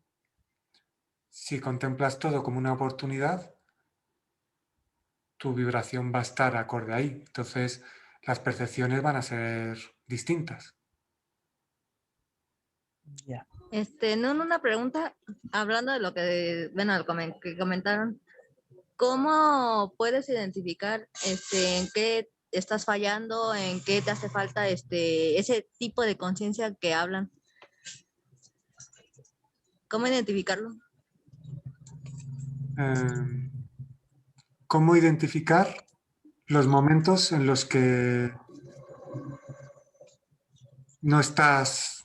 Si contemplas todo como una oportunidad, tu vibración va a estar acorde ahí. Entonces, las percepciones van a ser distintas. Ya. No, una pregunta, hablando de lo que, bueno, que comentaron, ¿cómo puedes identificar en qué estás fallando, en qué te hace falta ese tipo de conciencia que hablan? ¿Cómo identificarlo? ¿Cómo identificar? los momentos en los que no estás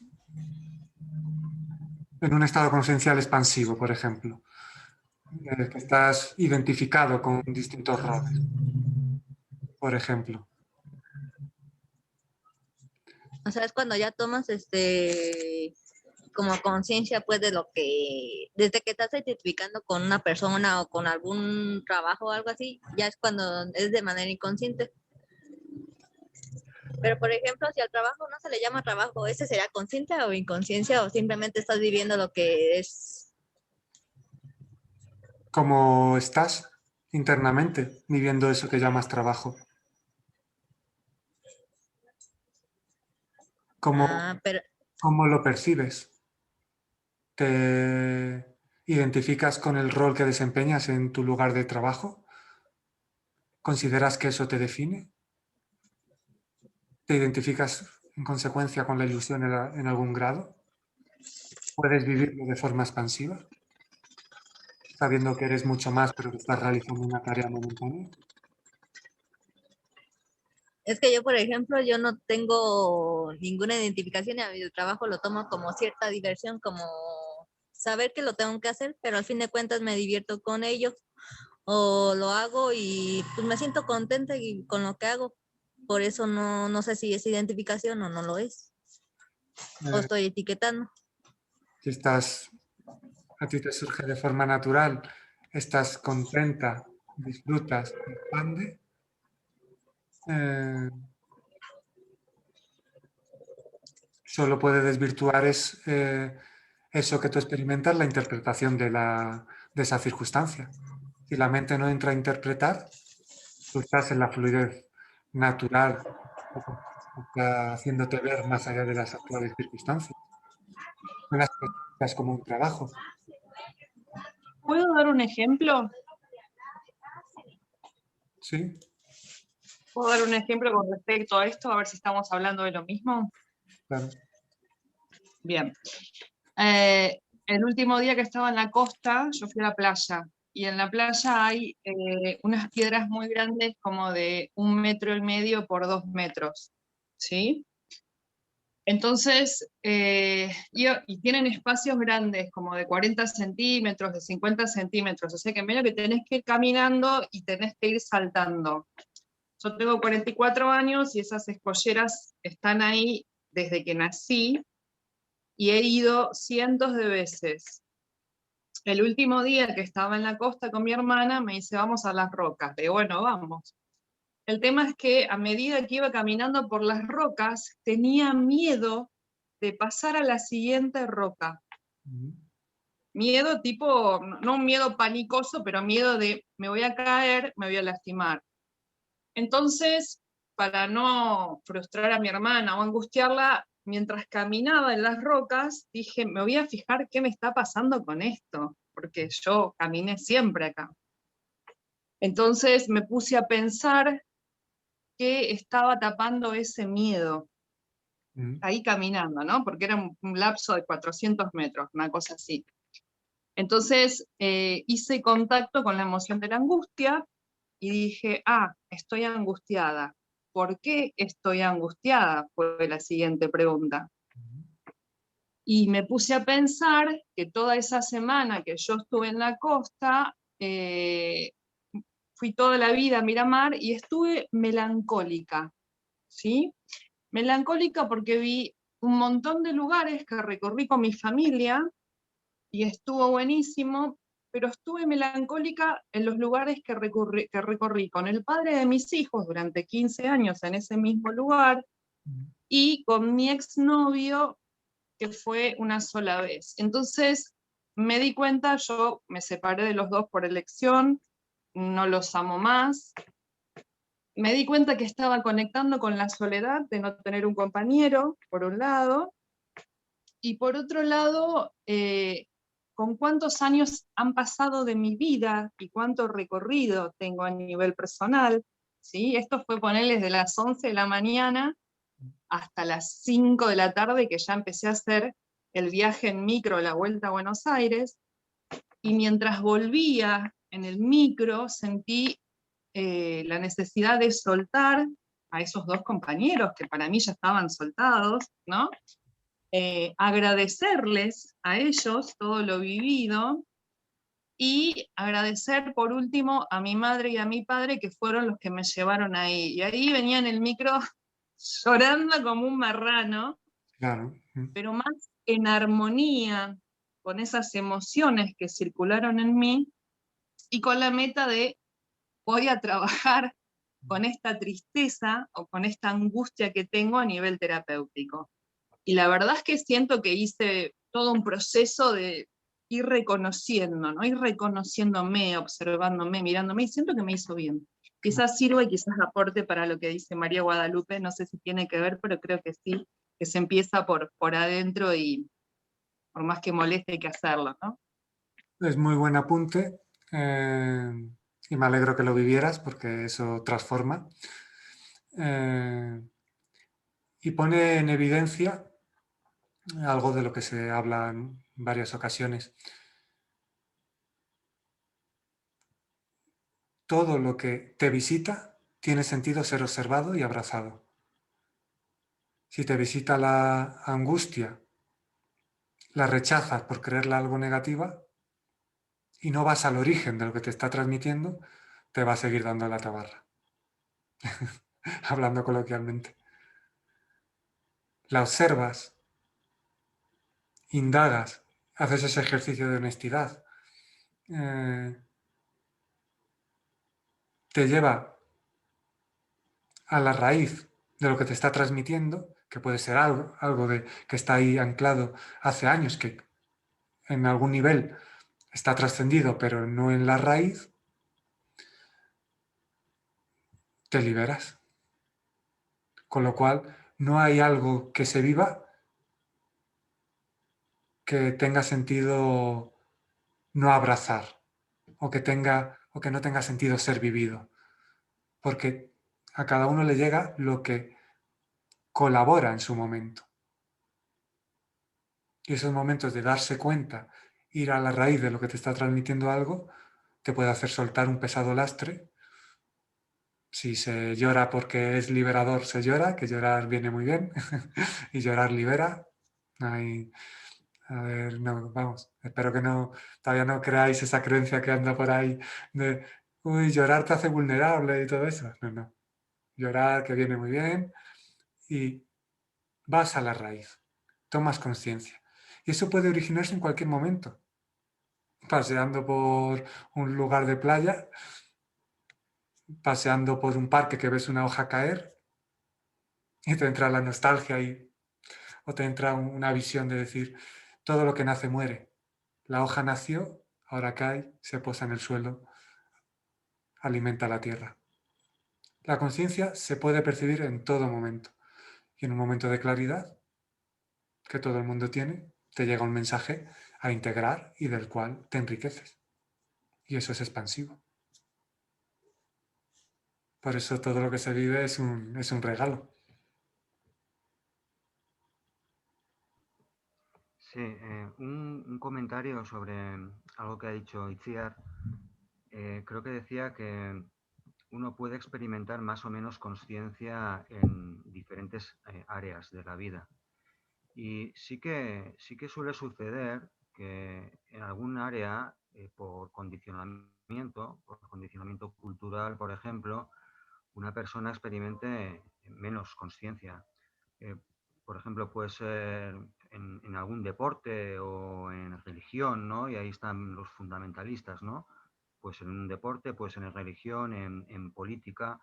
en un estado consciencial expansivo, por ejemplo, que estás identificado con distintos roles, por ejemplo. O sea, es cuando ya tomas como conciencia pues de lo que, desde que estás identificando con una persona o con algún trabajo o algo así, ya es cuando es de manera inconsciente. Pero por ejemplo, si al trabajo no se le llama trabajo, ¿ese sería consciente o inconsciencia o simplemente estás viviendo lo que es? ¿Cómo estás internamente viviendo eso que llamas trabajo? Pero ¿Cómo lo percibes? ¿Te identificas con el rol que desempeñas en tu lugar de trabajo? ¿Consideras que eso te define? ¿Te identificas en consecuencia con la ilusión en algún grado? ¿Puedes vivirlo de forma expansiva, sabiendo que eres mucho más, pero que estás realizando una tarea momentánea? es que yo, por ejemplo, yo no tengo ninguna identificación y a mi trabajo lo tomo como cierta diversión, como saber que lo tengo que hacer, pero al fin de cuentas me divierto con ello o lo hago y pues me siento contenta con lo que hago. Por eso no sé si es identificación o no lo es. O estoy etiquetando. Si a ti te surge de forma natural, estás contenta, disfrutas, te expande, solo puede desvirtuar eso que tú experimentas, la interpretación de esa circunstancia. Si la mente no entra a interpretar, tú estás en la fluidez natural, está haciéndote ver más allá de las actuales circunstancias. No las percibas como un trabajo. ¿Puedo dar un ejemplo? Sí. ¿Puedo dar un ejemplo con respecto a esto? A ver si estamos hablando de lo mismo. Claro. Bien. El último día que estaba en la costa, yo fui a la playa. Y en la playa hay unas piedras muy grandes, como de 1,5 metros por 2 metros. ¿Sí? Entonces, y tienen espacios grandes, como de 40 centímetros, de 50 centímetros. O sea que medio que tenés que ir caminando y tenés que ir saltando. Yo tengo 44 años y esas escolleras están ahí desde que nací y he ido cientos de veces. El último día que estaba en la costa con mi hermana me dice, vamos a las rocas. Digo, bueno, vamos. El tema es que a medida que iba caminando por las rocas, tenía miedo de pasar a la siguiente roca. Miedo tipo, no un miedo panicoso, pero miedo de me voy a caer, me voy a lastimar. Entonces, para no frustrar a mi hermana o angustiarla, mientras caminaba en las rocas, dije, me voy a fijar qué me está pasando con esto, porque yo caminé siempre acá. Entonces me puse a pensar qué estaba tapando ese miedo, ahí caminando, ¿no? Porque era un lapso de 400 metros, una cosa así. Entonces hice contacto con la emoción de la angustia y dije, estoy angustiada. ¿Por qué estoy angustiada? Fue la siguiente pregunta. Y me puse a pensar que toda esa semana que yo estuve en la costa, fui toda la vida a Miramar y estuve melancólica, ¿sí? Melancólica porque vi un montón de lugares que recorrí con mi familia y estuvo buenísimo, pero estuve melancólica en los lugares que recorrí con el padre de mis hijos durante 15 años en ese mismo lugar y con mi exnovio, que fue una sola vez. Entonces me di cuenta, yo me separé de los dos por elección, no los amo más. Me di cuenta que estaba conectando con la soledad de no tener un compañero, por un lado, y por otro lado, con cuántos años han pasado de mi vida y cuánto recorrido tengo a nivel personal, ¿sí? Esto fue ponerles de las 11 de la mañana hasta las 5 de la tarde, que ya empecé a hacer el viaje en micro, la vuelta a Buenos Aires, y mientras volvía en el micro sentí la necesidad de soltar a esos dos compañeros que para mí ya estaban soltados, ¿no? Agradecerles a ellos todo lo vivido y agradecer por último a mi madre y a mi padre que fueron los que me llevaron ahí. Y ahí venía en el micro llorando como un marrano, Claro. pero más en armonía con esas emociones que circularon en mí y con la meta de voy a trabajar con esta tristeza o con esta angustia que tengo a nivel terapéutico. Y la verdad es que siento que hice todo un proceso de ir reconociendo, ¿no? Ir reconociéndome, observándome, mirándome, y siento que me hizo bien. Quizás sirva y quizás aporte para lo que dice María Guadalupe, no sé si tiene que ver, pero creo que sí, que se empieza por adentro y por más que moleste hay que hacerlo, ¿no? Es muy buen apunte y me alegro que lo vivieras porque eso transforma. Y pone en evidencia algo de lo que se habla en varias ocasiones. Todo lo que te visita tiene sentido ser observado y abrazado. Si te visita la angustia, la rechazas por creerla algo negativa y no vas al origen de lo que te está transmitiendo, te va a seguir dando la tabarra. Hablando coloquialmente. La observas, indagas, haces ese ejercicio de honestidad. Te lleva a la raíz de lo que te está transmitiendo, que puede ser algo que está ahí anclado hace años, que en algún nivel está trascendido, pero no en la raíz, te liberas. Con lo cual, no hay algo que se viva que tenga sentido no abrazar o que no tenga sentido ser vivido. Porque a cada uno le llega lo que colabora en su momento. Y esos momentos de darse cuenta, ir a la raíz de lo que te está transmitiendo algo, te puede hacer soltar un pesado lastre. Si se llora porque es liberador, se llora, que llorar viene muy bien, y llorar libera. Hay, a ver, no, vamos, espero que no, todavía no creáis esa creencia que anda por ahí de, uy, llorar te hace vulnerable y todo eso. No, no. Llorar que viene muy bien y vas a la raíz, tomas conciencia. Y eso puede originarse en cualquier momento. Paseando por un lugar de playa, paseando por un parque que ves una hoja caer y te entra la nostalgia o te entra una visión de decir, todo lo que nace muere. La hoja nació, ahora cae, se posa en el suelo, alimenta la tierra. La conciencia se puede percibir en todo momento. Y en un momento de claridad, que todo el mundo tiene, te llega un mensaje a integrar y del cual te enriqueces. Y eso es expansivo. Por eso todo lo que se vive es un regalo. Sí, un comentario sobre algo que ha dicho Itziar. Creo que decía que uno puede experimentar más o menos conciencia en diferentes áreas de la vida. Y sí que suele suceder que en algún área, por condicionamiento cultural, por ejemplo, una persona experimente menos conciencia. Por ejemplo, puede ser en algún deporte o en religión, ¿no? Y ahí están los fundamentalistas, ¿no? Pues en un deporte, pues en religión, en política.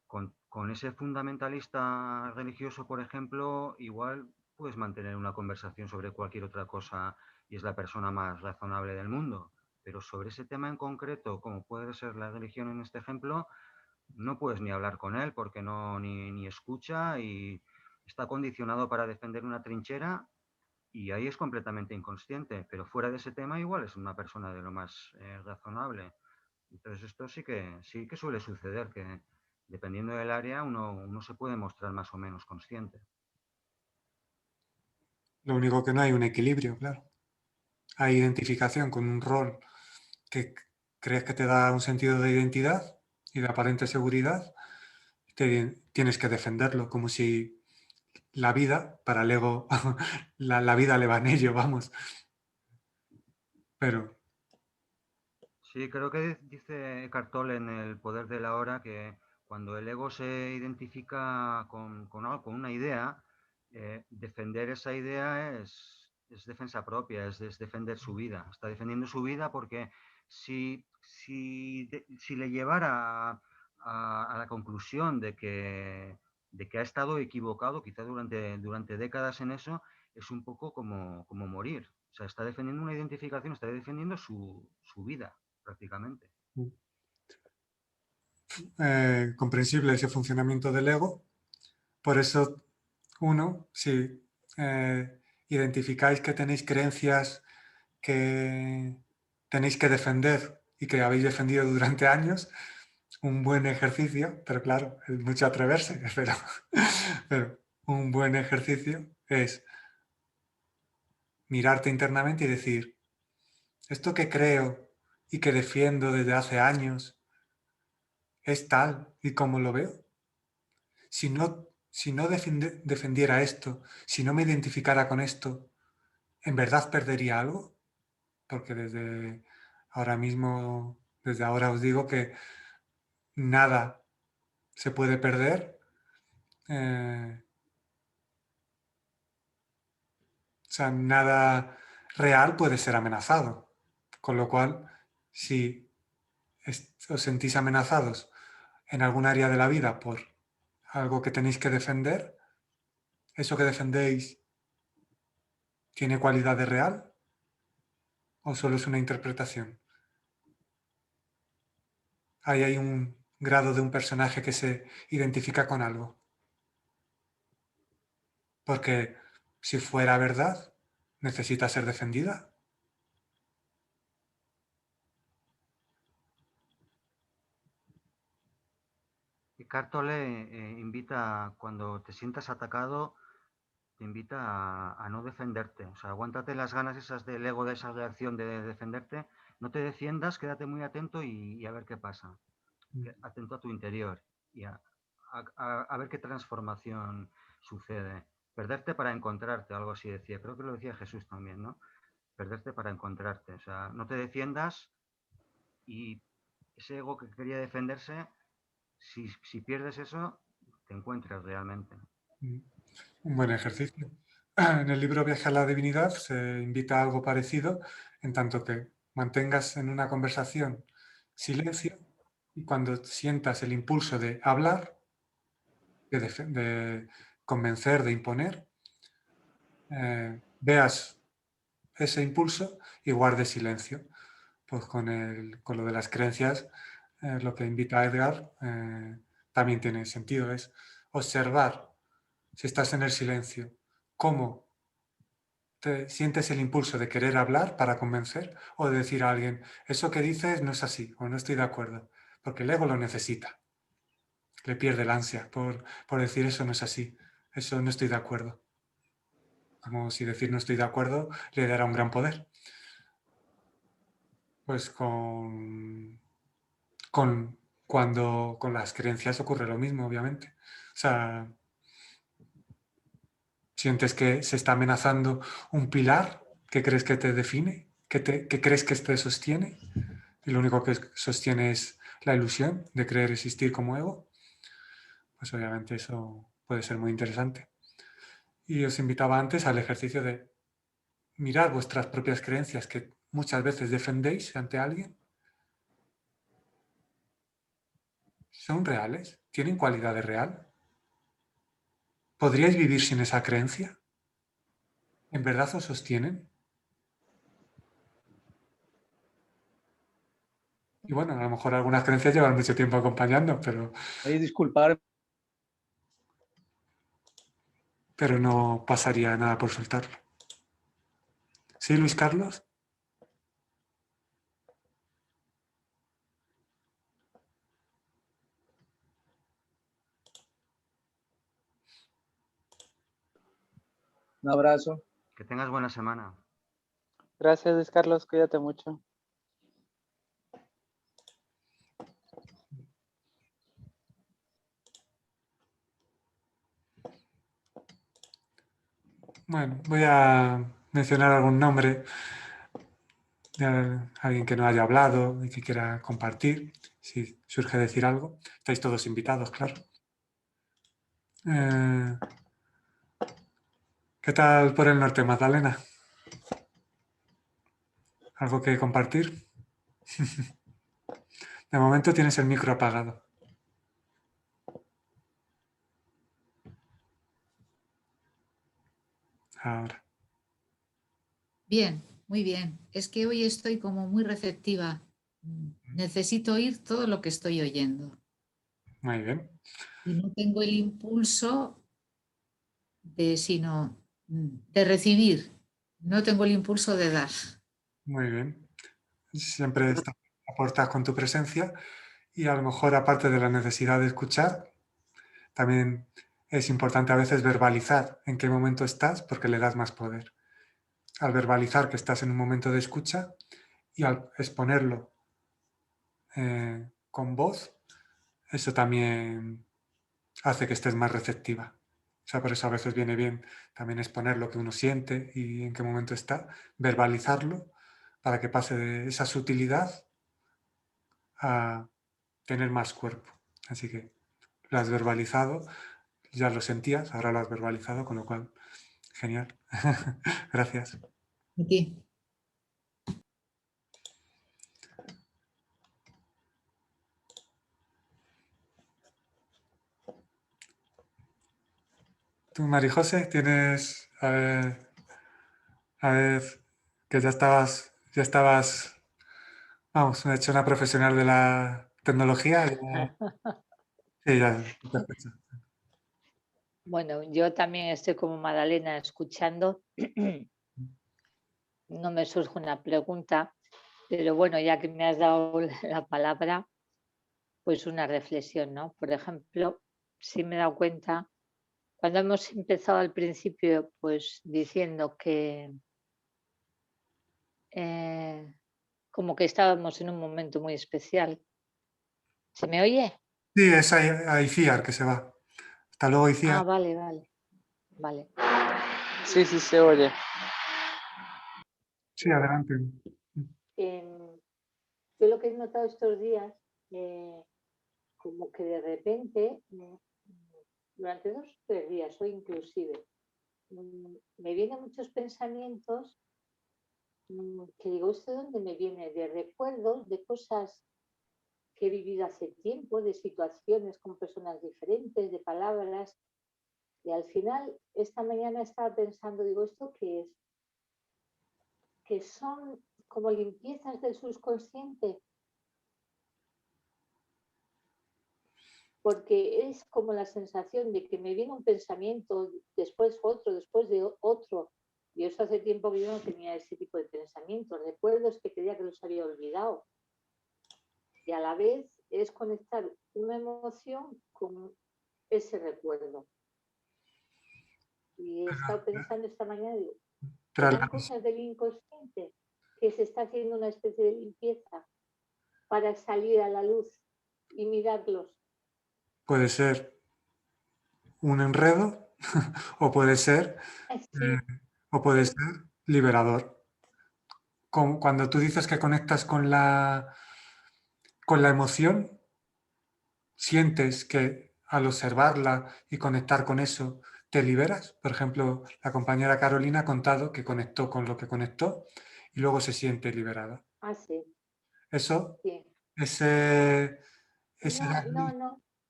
Con ese fundamentalista religioso, por ejemplo, igual puedes mantener una conversación sobre cualquier otra cosa y es la persona más razonable del mundo. Pero sobre ese tema en concreto, como puede ser la religión en este ejemplo, no puedes ni hablar con él porque no ni escucha y está condicionado para defender una trinchera y ahí es completamente inconsciente, pero fuera de ese tema igual es una persona de lo más razonable. Entonces esto sí que suele suceder, que dependiendo del área uno se puede mostrar más o menos consciente. Lo único que no hay un equilibrio, claro. Hay identificación con un rol que crees que te da un sentido de identidad y de aparente seguridad, tienes que defenderlo, como si la vida, para el ego, la vida le va en ello, vamos. Pero... Sí, creo que dice Eckhart Tolle en El poder de la hora que cuando el ego se identifica con algo, con una idea, defender esa idea es defensa propia, es defender su vida. Está defendiendo su vida porque si le llevara a la conclusión de que ha estado equivocado, quizá durante décadas en eso, es un poco como morir. O sea, está defendiendo una identificación, está defendiendo su vida, prácticamente. comprensible ese funcionamiento del ego. Por eso, si identificáis que tenéis creencias que tenéis que defender y que habéis defendido durante años, un buen ejercicio, pero claro, es mucho atreverse, pero un buen ejercicio es mirarte internamente y decir, esto que creo y que defiendo desde hace años es tal y como lo veo. Si no defendiera esto, si no me identificara con esto, ¿en verdad perdería algo? Porque desde ahora os digo que nada se puede perder. O sea, nada real puede ser amenazado. Con lo cual, si os sentís amenazados en algún área de la vida por algo que tenéis que defender, ¿eso que defendéis tiene cualidad de real o solo es una interpretación? Ahí hay un grado de un personaje que se identifica con algo. Porque si fuera verdad, necesita ser defendida. Eckhart Tolle invita, cuando te sientas atacado, te invita a no defenderte. O sea, aguántate las ganas esas del ego, de esa reacción de defenderte. No te defiendas, quédate muy atento y a ver qué pasa. Atento a tu interior y a ver qué transformación sucede. Perderte para encontrarte, algo así decía. Creo que lo decía Jesús también, ¿no? Perderte para encontrarte. O sea, no te defiendas y ese ego que quería defenderse, si pierdes eso, te encuentras realmente. Un buen ejercicio. En el libro Viaje a la Divinidad se invita a algo parecido, en tanto que mantengas en una conversación silencio y cuando sientas el impulso de hablar, de convencer, de imponer, veas ese impulso y guardes silencio. Pues con lo de las creencias, lo que invita Edgar también tiene sentido, es observar, si estás en el silencio, cómo te sientes el impulso de querer hablar para convencer o de decir a alguien, eso que dices no es así o no estoy de acuerdo, porque el ego lo necesita, le pierde el ansia por decir eso no es así, eso no estoy de acuerdo. Como si decir no estoy de acuerdo le dará un gran poder. Pues con las creencias ocurre lo mismo, obviamente. O sea, sientes que se está amenazando un pilar que crees que te define, que crees que te sostiene, y lo único que sostiene es la ilusión de creer existir como ego, pues obviamente eso puede ser muy interesante. Y os invitaba antes al ejercicio de mirar vuestras propias creencias que muchas veces defendéis ante alguien. ¿Son reales? ¿Tienen cualidad de real? ¿Podríais vivir sin esa creencia? ¿En verdad os sostienen? Y bueno, a lo mejor algunas creencias llevan mucho tiempo acompañando, pero no pasaría nada por soltarlo. ¿Sí, Luis Carlos? Un abrazo. Que tengas buena semana. Gracias, Luis Carlos. Cuídate mucho. Bueno, voy a mencionar algún nombre de alguien que no haya hablado y que quiera compartir, si surge decir algo. Estáis todos invitados, claro. ¿Qué tal por el norte, Magdalena? ¿Algo que compartir? De momento tienes el micro apagado. Ahora. Bien, muy bien. Es que hoy estoy como muy receptiva. Necesito oír todo lo que estoy oyendo. Muy bien. Y no tengo el impulso sino de recibir. No tengo el impulso de dar. Muy bien. Siempre aportas con tu presencia y a lo mejor aparte de la necesidad de escuchar, también es importante a veces verbalizar en qué momento estás porque le das más poder. Al verbalizar que estás en un momento de escucha y al exponerlo con voz, eso también hace que estés más receptiva. O sea, por eso a veces viene bien también exponer lo que uno siente y en qué momento está, verbalizarlo para que pase de esa sutilidad a tener más cuerpo. Así que lo has verbalizado, ya lo sentías, ahora lo has verbalizado, con lo cual, genial. Gracias. Aquí. Tú, Marijose, tienes, a ver, que ya estabas, vamos, hecho una profesional de la tecnología. Sí, ya te escucho. Bueno, yo también estoy como Magdalena escuchando. No me surge una pregunta, pero bueno, ya que me has dado la palabra, pues una reflexión, ¿no? Por ejemplo, sí me he dado cuenta, cuando hemos empezado al principio, pues diciendo que como que estábamos en un momento muy especial. ¿Se me oye? Sí, es ahí Fiar que se va. Hasta luego, Iciar. Ah, vale, vale. Vale. Sí, sí, se oye. Sí, adelante. Yo lo que he notado estos días, como que de repente, durante 2 o 3 días, hoy inclusive, me vienen muchos pensamientos que digo, ¿esto de dónde me viene? De recuerdos, de cosas que he vivido hace tiempo, de situaciones con personas diferentes, de palabras. Y al final, esta mañana estaba pensando, digo, ¿esto qué es? Que son como limpiezas del subconsciente, porque es como la sensación de que me viene un pensamiento, después otro, después de otro. Y eso hace tiempo que yo no tenía ese tipo de pensamientos, recuerdos que creía que los había olvidado. Y a la vez es conectar una emoción con ese recuerdo. Y he estado pensando esta mañana, digo, ¿serán cosas del inconsciente que se está haciendo una especie de limpieza para salir a la luz y mirarlos? Puede ser un enredo o puede ser, Sí. o puede ser liberador. Cuando tú dices que conectas con la emoción, sientes que al observarla y conectar con eso, te liberas. Por ejemplo, la compañera Carolina ha contado que conectó con lo que conectó y luego se siente liberada. Ah, sí. Eso, Sí. ese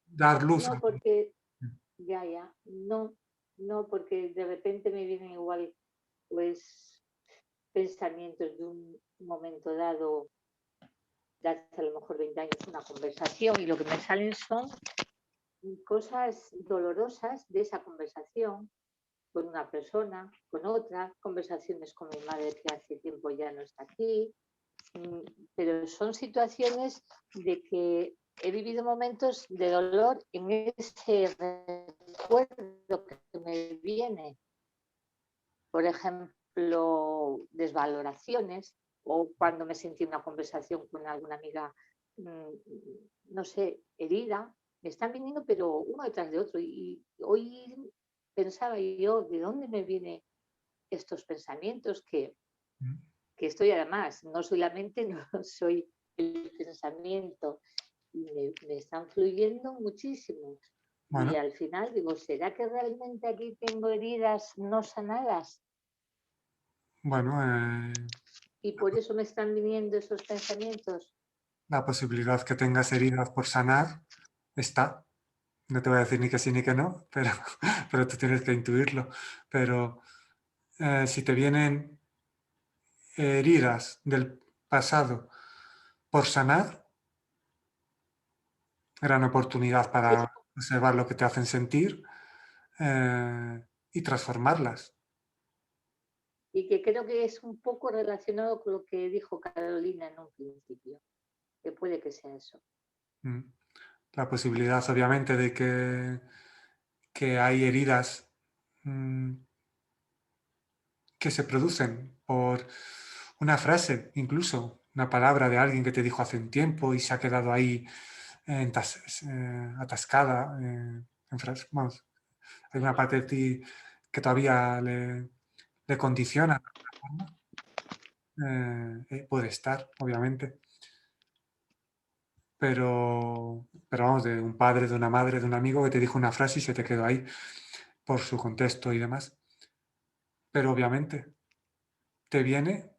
dar luz. No, porque porque de repente me vienen igual, pues, pensamientos de un momento dado, de hace a lo mejor 20 años, una conversación, y lo que me salen son cosas dolorosas de esa conversación con una persona, con otra, conversaciones con mi madre que hace tiempo ya no está aquí, pero son situaciones de que he vivido momentos de dolor en ese recuerdo que me viene. Por ejemplo, desvaloraciones o cuando me sentí en una conversación con alguna amiga, no sé, herida, me están viniendo, pero uno detrás de otro. Y hoy pensaba yo, ¿de dónde me viene estos pensamientos que estoy además, no soy la mente, no soy el pensamiento, y me están fluyendo muchísimo. Bueno. Y al final digo, ¿será que realmente aquí tengo heridas no sanadas? Bueno, Y por eso me están viniendo esos pensamientos. la posibilidad que tengas heridas por sanar está. No te voy a decir ni que sí ni que no, pero tú tienes que intuirlo. Pero si te vienen heridas del pasado por sanar, gran oportunidad para observar lo que te hacen sentir y transformarlas. Y que creo que es un poco relacionado con lo que dijo Carolina en un principio, que puede que sea eso. La posibilidad, obviamente, de que hay heridas que se producen por una frase, incluso una palabra de alguien que te dijo hace un tiempo y se ha quedado ahí atascada. Vamos, hay una parte de ti que todavía le condiciona. Puede estar, obviamente. Pero vamos, de un padre, de una madre, de un amigo que te dijo una frase y se te quedó ahí por su contexto y demás. Pero obviamente te viene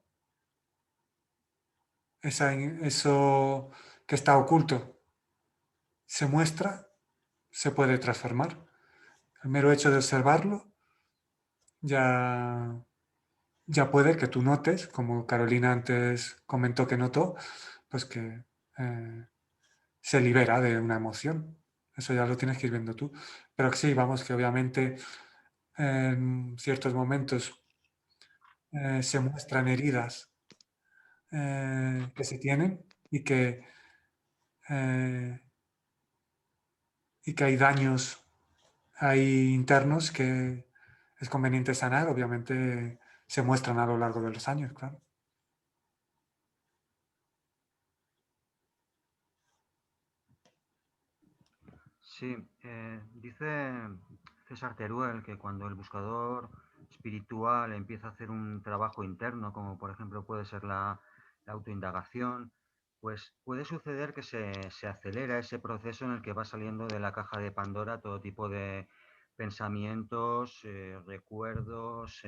eso que está oculto, se muestra, se puede transformar. El mero hecho de observarlo ya puede que tú notes, como Carolina antes comentó que notó, pues que se libera de una emoción. Eso ya lo tienes que ir viendo tú. Pero que sí, vamos, que obviamente en ciertos momentos se muestran heridas que se tienen y que hay daños ahí internos que es conveniente sanar. Obviamente se muestran a lo largo de los años, claro. Sí, dice César Teruel que cuando el buscador espiritual empieza a hacer un trabajo interno, como por ejemplo puede ser la autoindagación, pues puede suceder que se acelera ese proceso en el que va saliendo de la caja de Pandora todo tipo de pensamientos, recuerdos,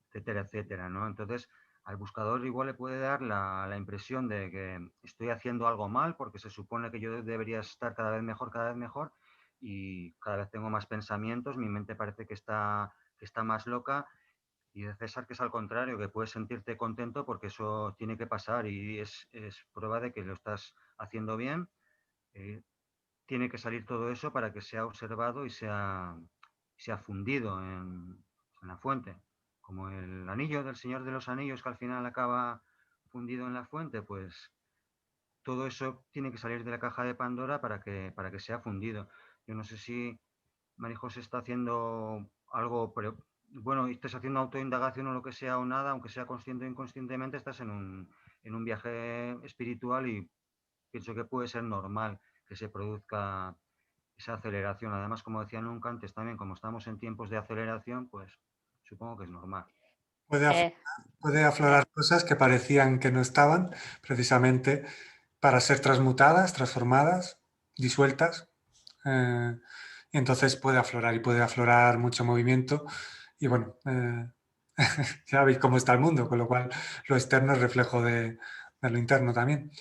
etcétera, etcétera, ¿no? Entonces, al buscador igual le puede dar la impresión de que estoy haciendo algo mal porque se supone que yo debería estar cada vez mejor y cada vez tengo más pensamientos, mi mente parece que está más loca, y de César que es al contrario, que puedes sentirte contento porque eso tiene que pasar y es prueba de que lo estás haciendo bien. Tiene que salir todo eso para que sea observado y sea fundido en la fuente. Como el anillo del Señor de los Anillos que al final acaba fundido en la fuente, pues todo eso tiene que salir de la caja de Pandora para que sea fundido. Yo no sé si Marijos está haciendo algo, pero bueno, estás haciendo autoindagación o lo que sea o nada, aunque sea consciente o inconscientemente, estás en un viaje espiritual y pienso que puede ser normal que se produzca esa aceleración. Además, como decía nunca antes también, como estamos en tiempos de aceleración, pues supongo que es normal. Puede aflorar cosas que parecían que no estaban, precisamente para ser transmutadas, transformadas, disueltas. Y entonces puede aflorar mucho movimiento. Y bueno, ya veis cómo está el mundo, con lo cual lo externo es reflejo de lo interno también.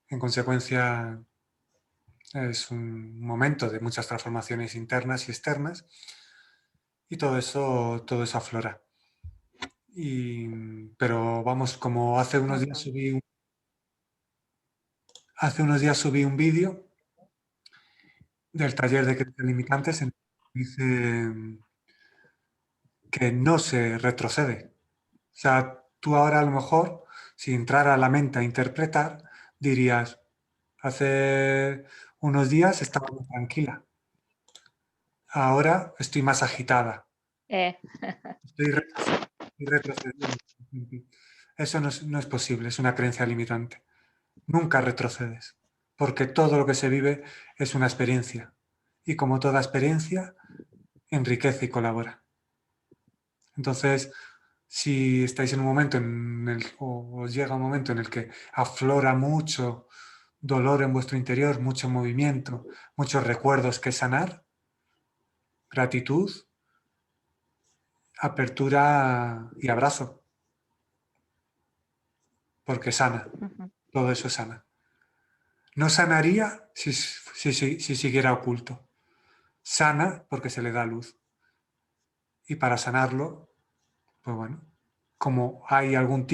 En consecuencia, es un momento de muchas transformaciones internas y externas y todo eso aflora. Pero vamos, como hace unos días subí un vídeo del taller de creencias limitantes en el que dice que no se retrocede. O sea, tú ahora a lo mejor, si entrara a la mente a interpretar, dirías, hace unos días estaba muy tranquila, ahora estoy más agitada, estoy retrocediendo. Eso no es posible, es una creencia limitante. Nunca retrocedes, porque todo lo que se vive es una experiencia. Y como toda experiencia, enriquece y colabora. Entonces, Si estáis en un momento o os llega un momento en el que aflora mucho dolor en vuestro interior, mucho movimiento, muchos recuerdos que sanar, gratitud, apertura y abrazo, porque sana, todo eso sana. No sanaría si siguiera oculto. Sana porque se le da luz. Y para sanarlo, pues bueno, como hay algún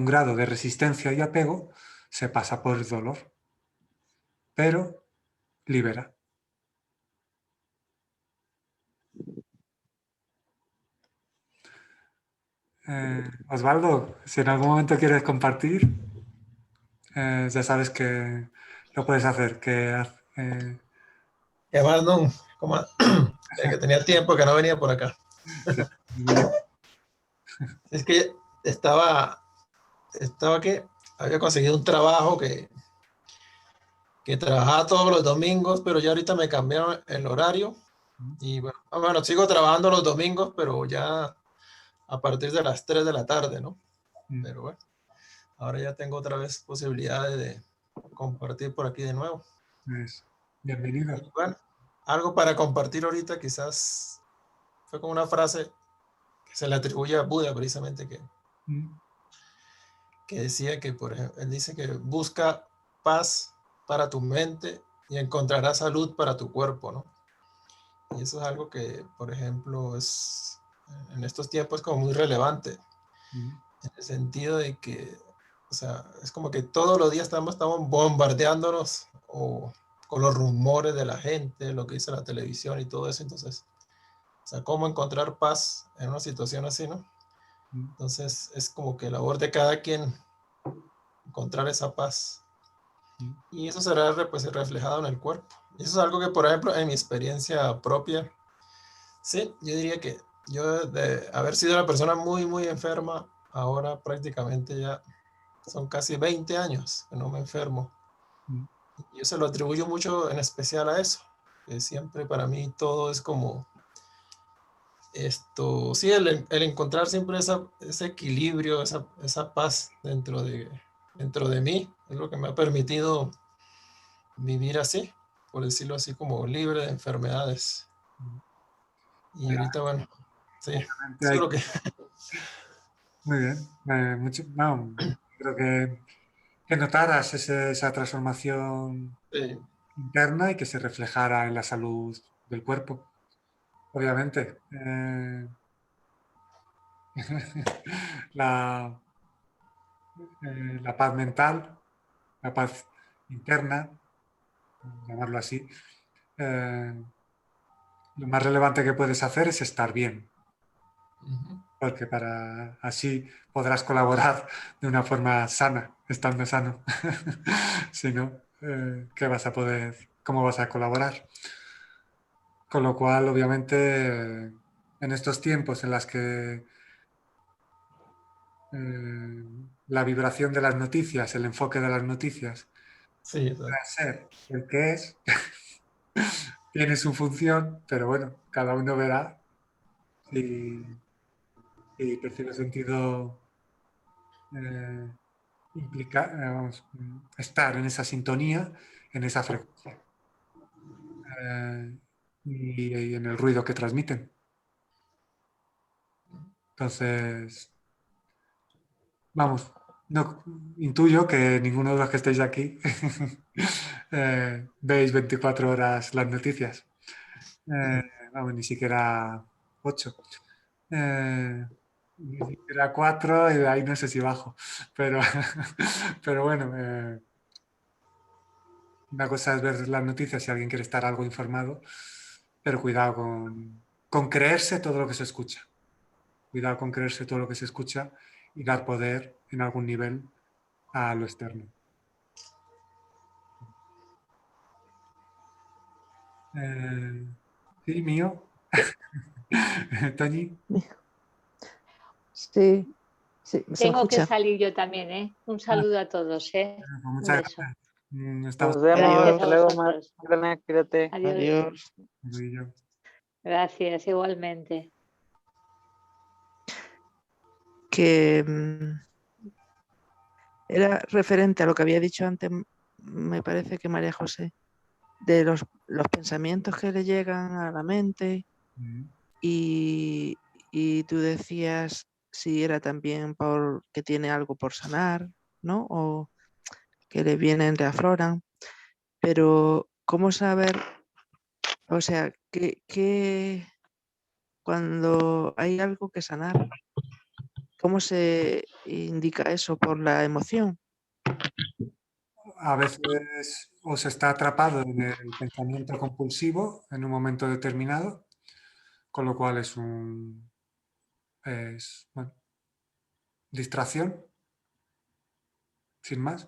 grado de resistencia y apego, se pasa por el dolor, pero libera. Osvaldo, si en algún momento quieres compartir, ya sabes que lo puedes hacer. Y además, no, como, que tenía tiempo que no venía por acá. Es que estaba que había conseguido un trabajo que trabajaba todos los domingos, pero ya ahorita me cambiaron el horario. Y bueno, sigo trabajando los domingos, pero ya a partir de las 3 de la tarde, ¿no? Pero bueno, ahora ya tengo otra vez posibilidades de compartir por aquí de nuevo. Pues, bienvenido. Y bueno, algo para compartir ahorita quizás fue como una frase que se le atribuye a Buda precisamente, que decía que, por ejemplo, él dice que busca paz para tu mente y encontrarás salud para tu cuerpo, ¿no? Y eso es algo que, por ejemplo, es en estos tiempos como muy relevante, en el sentido de que, o sea, es como que todos los días estamos bombardeándonos con los rumores de la gente, lo que dice la televisión y todo eso. Entonces, o sea, cómo encontrar paz en una situación así, ¿no? Entonces, es como que labor de cada quien encontrar esa paz. Y eso será pues, reflejado en el cuerpo. Y eso es algo que, por ejemplo, en mi experiencia propia, sí, yo diría que yo de haber sido una persona muy, muy enferma, ahora prácticamente ya son casi 20 años que no me enfermo. Y yo se lo atribuyo mucho en especial a eso, que siempre para mí todo es como sí, el encontrar siempre ese equilibrio, esa paz dentro de mí, es lo que me ha permitido vivir así, por decirlo así, como libre de enfermedades. Y ahorita, bueno, sí, eso es lo que... Muy bien. Creo que notaras esa transformación interna y que se reflejara en la salud del cuerpo. Obviamente. La paz mental, la paz interna, llamarlo así, lo más relevante que puedes hacer es estar bien, porque así podrás colaborar de una forma sana, estando sano. Si no, ¿cómo vas a colaborar? Con lo cual, obviamente, en estos tiempos en los que la vibración de las noticias, el enfoque de las noticias, puede ser el que es, tiene su función, pero bueno, cada uno verá si percibe sentido estar en esa sintonía, en esa frecuencia y en el ruido que transmiten. Entonces, vamos, no intuyo que ninguno de los que estáis aquí veis 24 horas las noticias. Vamos, ni siquiera 8. Ni siquiera 4 y de ahí no sé si bajo. Pero bueno, una cosa es ver las noticias si alguien quiere estar algo informado, pero cuidado con creerse todo lo que se escucha. Cuidado con creerse todo lo que se escucha y dar poder en algún nivel a lo externo. Sí, mío. Toñi. Sí, Tengo que salir yo también, ¿eh? Un saludo a todos, ¿eh? Muchas Un beso. gracias. Nos vemos. Gracias Hasta a luego, vosotros. Magdalena. Cuídate. Adiós. Gracias, igualmente. que era referente a lo que había dicho antes, me parece que María José, de los pensamientos que le llegan a la mente, y tú decías si era también porque tiene algo por sanar, ¿no? O que le vienen, le afloran, pero ¿cómo saber? O sea, que cuando hay algo que sanar, ¿cómo se indica eso? ¿Por la emoción? A veces o se está atrapado en el pensamiento compulsivo en un momento determinado, con lo cual es bueno, distracción, sin más.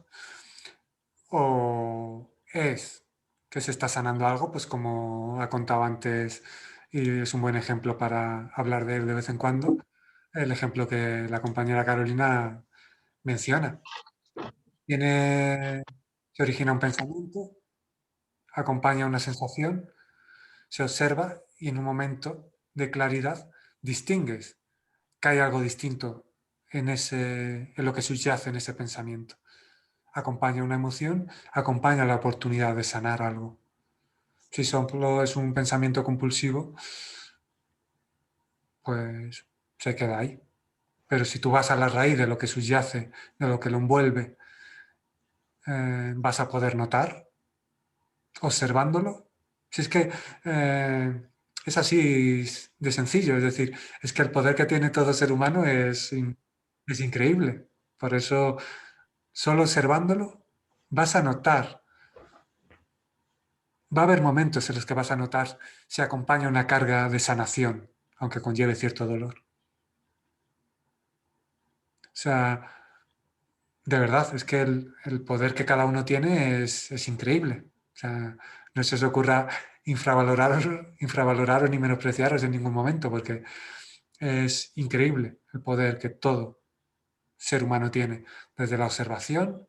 O es que se está sanando algo, pues como ha contado antes, y es un buen ejemplo para hablar de él de vez en cuando, el ejemplo que la compañera Carolina menciona. Se origina un pensamiento, acompaña una sensación, se observa y en un momento de claridad distingues que hay algo distinto en lo que subyace en ese pensamiento. Acompaña una emoción, acompaña la oportunidad de sanar algo. Si solo es un pensamiento compulsivo, pues se queda ahí. Pero si tú vas a la raíz de lo que subyace, de lo que lo envuelve, vas a poder notar, observándolo. Si es que es así de sencillo, es decir, es que el poder que tiene todo ser humano es increíble. Por eso, solo observándolo, vas a notar. Va a haber momentos en los que vas a notar si acompaña una carga de sanación, aunque conlleve cierto dolor. O sea, de verdad, es que el poder que cada uno tiene es increíble. O sea, no se os ocurra infravaloraros ni menospreciaros en ningún momento, porque es increíble el poder que todo ser humano tiene, desde la observación,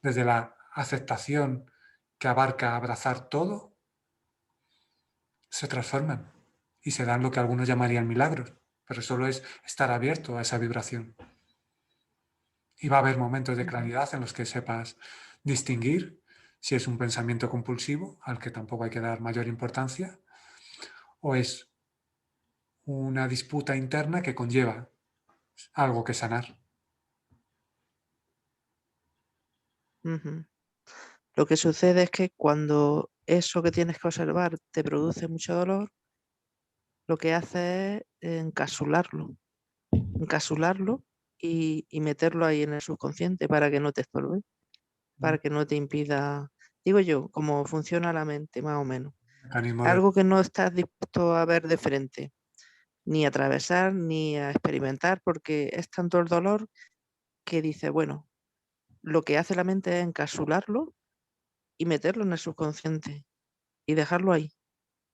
desde la aceptación que abarca abrazar todo, se transforman y se dan lo que algunos llamarían milagros, pero solo es estar abierto a esa vibración. Y va a haber momentos de claridad en los que sepas distinguir si es un pensamiento compulsivo, al que tampoco hay que dar mayor importancia, o es una disputa interna que conlleva algo que sanar. Lo que sucede es que cuando eso que tienes que observar te produce mucho dolor, lo que hace es encapsularlo y meterlo ahí en el subconsciente para que no te estorbe, para que no te impida, digo yo, cómo funciona la mente más o menos. Algo que no estás dispuesto a ver de frente, ni a atravesar, ni a experimentar, porque es tanto el dolor que dice, bueno, lo que hace la mente es encapsularlo y meterlo en el subconsciente y dejarlo ahí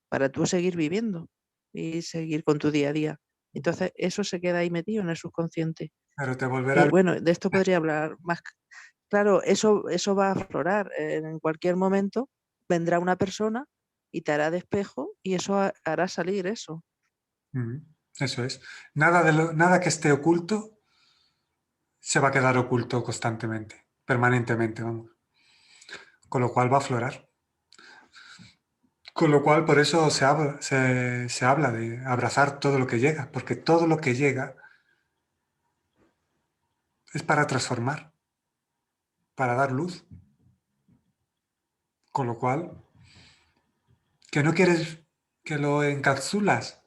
para tú seguir viviendo y seguir con tu día a día. Entonces eso se queda ahí metido en el subconsciente. Pero te volverá... Bueno, de esto podría hablar más. Claro, eso va a aflorar. En cualquier momento vendrá una persona y te hará de espejo y eso hará salir eso. Eso es. Nada que esté oculto se va a quedar oculto constantemente, permanentemente, vamos. Con lo cual va a aflorar. Con lo cual, por eso se habla de abrazar todo lo que llega, porque todo lo que llega es para transformar, para dar luz. Con lo cual, que no quieres que lo encapsulas,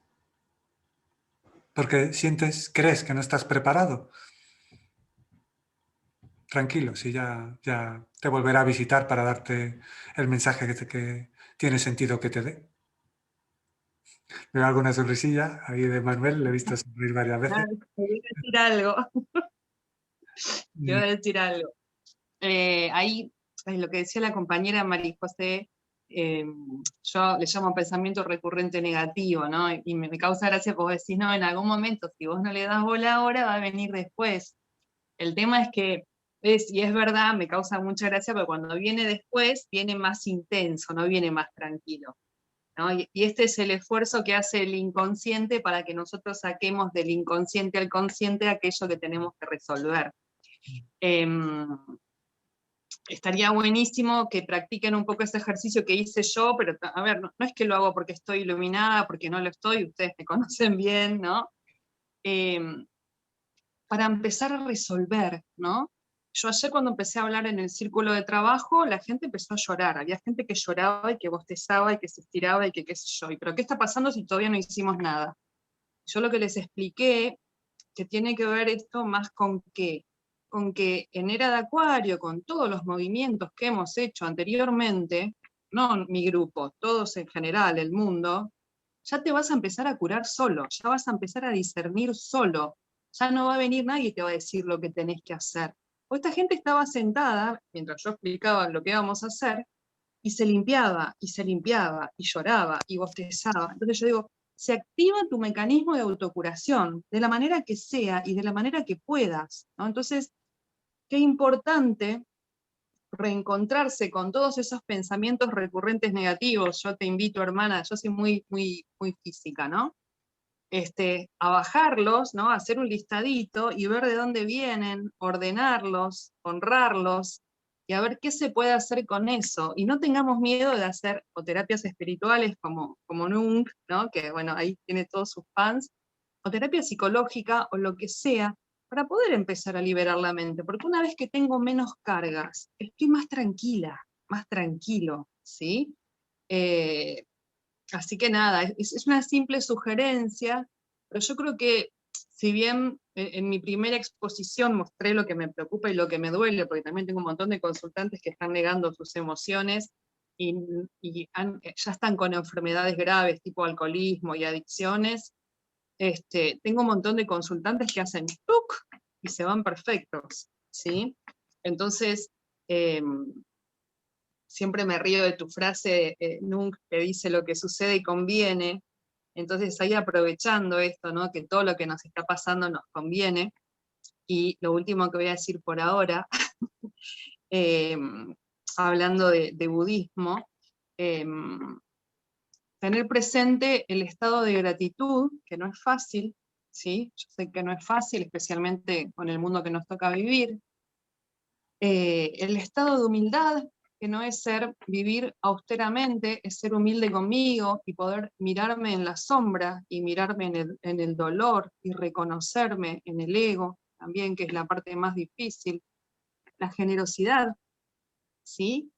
porque crees que no estás preparado. Tranquilo, si ya te volverá a visitar para darte el mensaje que tiene sentido que te dé. Veo alguna sonrisilla ahí de Manuel, le he visto sonreír varias veces. Te voy a decir algo. Te voy a decir algo. Ahí, lo que decía la compañera María José, yo le llamo pensamiento recurrente negativo, ¿no? Y me causa gracia porque vos decís, no, en algún momento, si vos no le das bola ahora, va a venir después. El tema es que, y es verdad, me causa mucha gracia, pero cuando viene después, viene más intenso, no viene más tranquilo. ¿no? Y este es el esfuerzo que hace el inconsciente para que nosotros saquemos del inconsciente al consciente aquello que tenemos que resolver. Estaría buenísimo que practiquen un poco ese ejercicio que hice yo, pero a ver, no es que lo hago porque estoy iluminada, porque no lo estoy, ustedes me conocen bien, ¿no? Para empezar a resolver, ¿no? Yo ayer cuando empecé a hablar en el círculo de trabajo, la gente empezó a llorar, había gente que lloraba y que bostezaba y que se estiraba y que qué sé yo, pero ¿qué está pasando si todavía no hicimos nada? Yo lo que les expliqué, que tiene que ver esto más con que en Era de Acuario, con todos los movimientos que hemos hecho anteriormente, no mi grupo, todos en general, el mundo, ya te vas a empezar a curar solo, ya vas a empezar a discernir solo, ya no va a venir nadie y te va a decir lo que tenés que hacer. O esta gente estaba sentada, mientras yo explicaba lo que íbamos a hacer, y se limpiaba, y lloraba, y bostezaba. Entonces yo digo, se activa tu mecanismo de autocuración, de la manera que sea y de la manera que puedas, ¿no? Entonces, qué importante reencontrarse con todos esos pensamientos recurrentes negativos. Yo te invito, hermana, yo soy muy física, ¿no? A bajarlos, ¿no? A hacer un listadito y ver de dónde vienen, ordenarlos, honrarlos, y a ver qué se puede hacer con eso. Y no tengamos miedo de hacer o terapias espirituales como Nung, ¿no? Que bueno, ahí tiene todos sus fans, o terapia psicológica o lo que sea, para poder empezar a liberar la mente, porque una vez que tengo menos cargas, estoy más tranquila, más tranquilo, ¿sí? Así que nada, es una simple sugerencia, pero yo creo que si bien en mi primera exposición mostré lo que me preocupa y lo que me duele, porque también tengo un montón de consultantes que están negando sus emociones y ya están con enfermedades graves tipo alcoholismo y adicciones, tengo un montón de consultantes que hacen ¡tuc! Y se van perfectos, ¿sí? Entonces, siempre me río de tu frase, Nung, que dice lo que sucede y conviene. Entonces ahí aprovechando esto, ¿no? Que todo lo que nos está pasando nos conviene. Y lo último que voy a decir por ahora, hablando de budismo, tener presente el estado de gratitud, que no es fácil, ¿sí? Yo sé que no es fácil, especialmente con el mundo que nos toca vivir. El estado de humildad, que no es vivir austeramente, es ser humilde conmigo y poder mirarme en la sombra y mirarme en el dolor y reconocerme en el ego, también, que es la parte más difícil. La generosidad, ¿sí?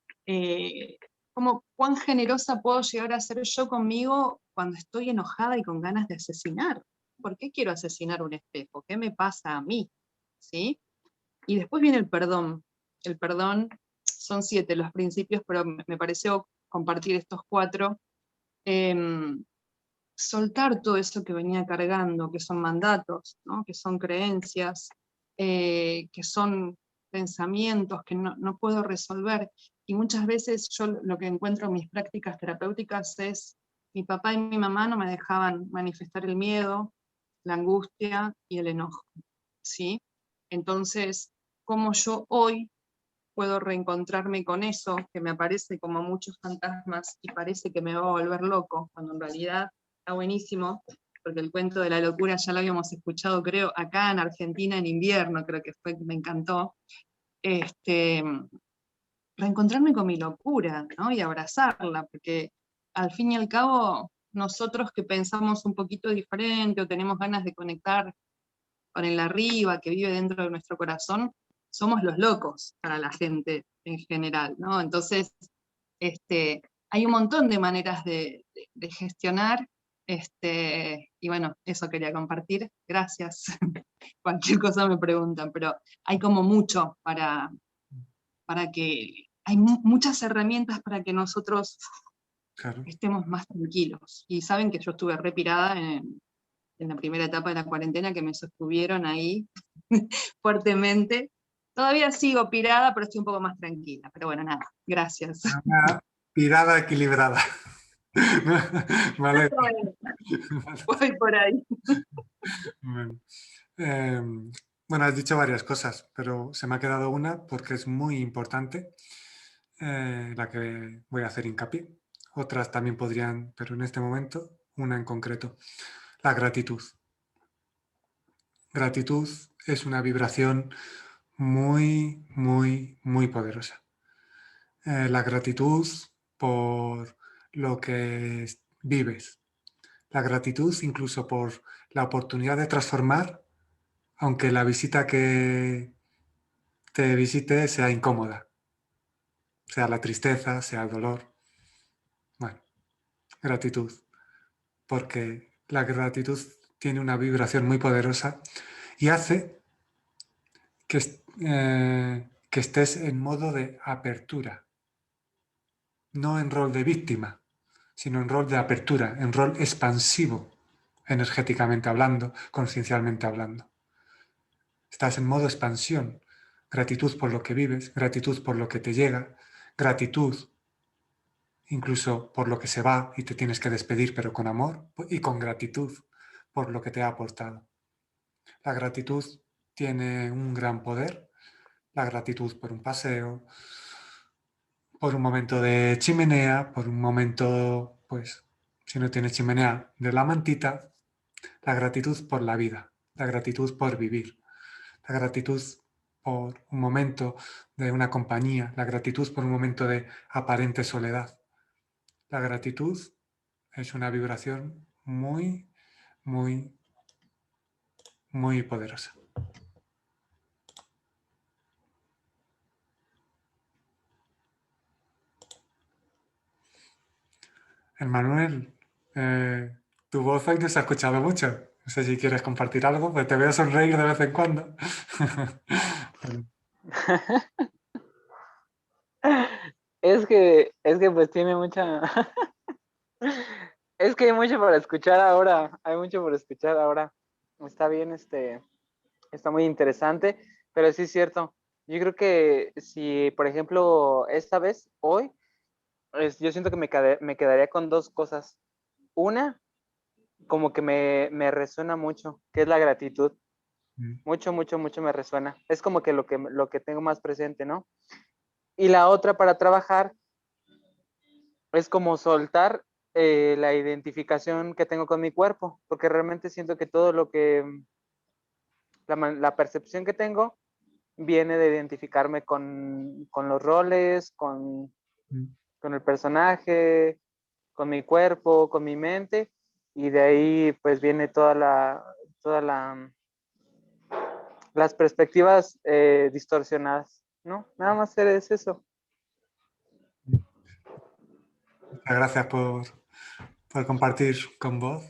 ¿Cuán generosa puedo llegar a ser yo conmigo cuando estoy enojada y con ganas de asesinar? ¿Por qué quiero asesinar un espejo? ¿Qué me pasa a mí? ¿Sí? Y después viene el perdón. El perdón son 7 los principios, pero me pareció compartir estos 4. Soltar todo eso que venía cargando, que son mandatos, ¿no? Que son creencias, que son pensamientos que no puedo resolver. Y muchas veces yo lo que encuentro en mis prácticas terapéuticas es, mi papá y mi mamá no me dejaban manifestar el miedo, la angustia y el enojo, ¿sí? Entonces, ¿cómo yo hoy puedo reencontrarme con eso, que me aparece como muchos fantasmas y parece que me va a volver loco, cuando en realidad está buenísimo, porque el cuento de la locura ya lo habíamos escuchado, creo, acá en Argentina en invierno, creo que fue, me encantó, reencontrarme con mi locura, ¿no? Y abrazarla, porque al fin y al cabo, nosotros que pensamos un poquito diferente o tenemos ganas de conectar con el arriba que vive dentro de nuestro corazón, somos los locos para la gente en general, ¿no? Entonces, hay un montón de maneras de gestionar, y bueno, eso quería compartir, gracias. Cualquier cosa me preguntan, pero hay como mucho para que, hay muchas herramientas para que nosotros estemos más tranquilos. Y saben que yo estuve repirada en la primera etapa de la cuarentena, que me sostuvieron ahí fuertemente. Todavía sigo pirada, pero estoy un poco más tranquila. Pero bueno, nada, gracias. Una pirada equilibrada. Vale. Voy por ahí. Bueno, has dicho varias cosas, pero se me ha quedado una porque es muy importante, la que voy a hacer hincapié. otras también podrían, pero en este momento, una en concreto, la gratitud. Gratitud es una vibración muy, muy, muy poderosa. La gratitud por lo que vives. La gratitud incluso por la oportunidad de transformar, aunque la visita que te visite sea incómoda, sea la tristeza, sea el dolor. Bueno, gratitud, porque la gratitud tiene una vibración muy poderosa y hace que estés en modo de apertura, no en rol de víctima, sino en rol de apertura, en rol expansivo, energéticamente hablando, consciencialmente hablando. Estás en modo expansión, gratitud por lo que vives, gratitud por lo que te llega, gratitud incluso por lo que se va y te tienes que despedir, pero con amor y con gratitud por lo que te ha aportado. La gratitud tiene un gran poder, la gratitud por un paseo, por un momento de chimenea, por un momento, pues, si no tienes chimenea, de la mantita, la gratitud por la vida, la gratitud por vivir, la gratitud por un momento de una compañía, la gratitud por un momento de aparente soledad. La gratitud es una vibración muy, muy, muy poderosa. Emmanuel, tu voz hoy no se ha escuchado mucho. No sé si quieres compartir algo, pues te veo sonreír de vez en cuando. Es que pues tiene mucha... Es que hay mucho para escuchar ahora, hay mucho por escuchar ahora. Está bien, está muy interesante, pero sí es cierto. Yo creo que si, por ejemplo, esta vez, hoy, yo siento que me quedaría con dos cosas. Una, como que me resuena mucho, que es la gratitud. Mucho, mucho, mucho me resuena. Es como que lo que tengo más presente, ¿no? Y la otra para trabajar es como soltar la identificación que tengo con mi cuerpo, porque realmente siento que todo lo que, la percepción que tengo viene de identificarme con los roles, con el personaje, con mi cuerpo, con mi mente, y de ahí pues viene las perspectivas distorsionadas, ¿no? Nada más es eso. Muchas gracias por compartir con vos.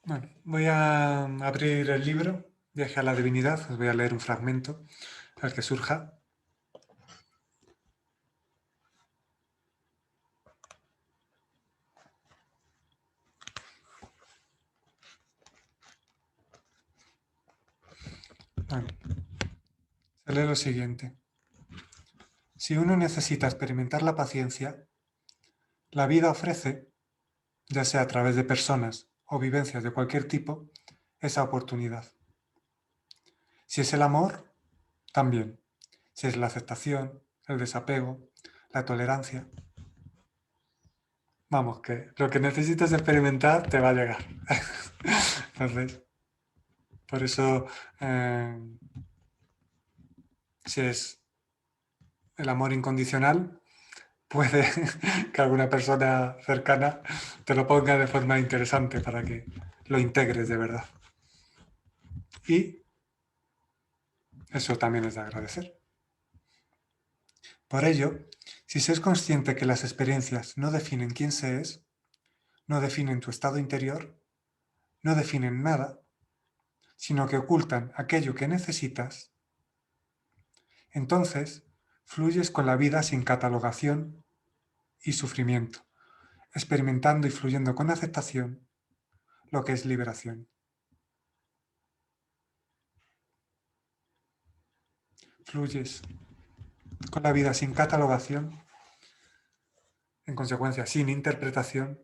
Bueno, voy a abrir el libro, Viaje a la Divinidad, os voy a leer un fragmento al que surja. Bueno, se lee lo siguiente. Si uno necesita experimentar la paciencia, la vida ofrece, ya sea a través de personas o vivencias de cualquier tipo, esa oportunidad. Si es el amor, también. Si es la aceptación, el desapego, la tolerancia. Vamos, que lo que necesites experimentar te va a llegar. Entonces, por eso, si es el amor incondicional, puede que alguna persona cercana te lo ponga de forma interesante para que lo integres de verdad. Y eso también es de agradecer. Por ello, si se es consciente que las experiencias no definen quién se es, no definen tu estado interior, no definen nada, sino que ocultan aquello que necesitas, entonces fluyes con la vida sin catalogación y sufrimiento, experimentando y fluyendo con aceptación lo que es liberación. Fluyes con la vida sin catalogación, en consecuencia sin interpretación,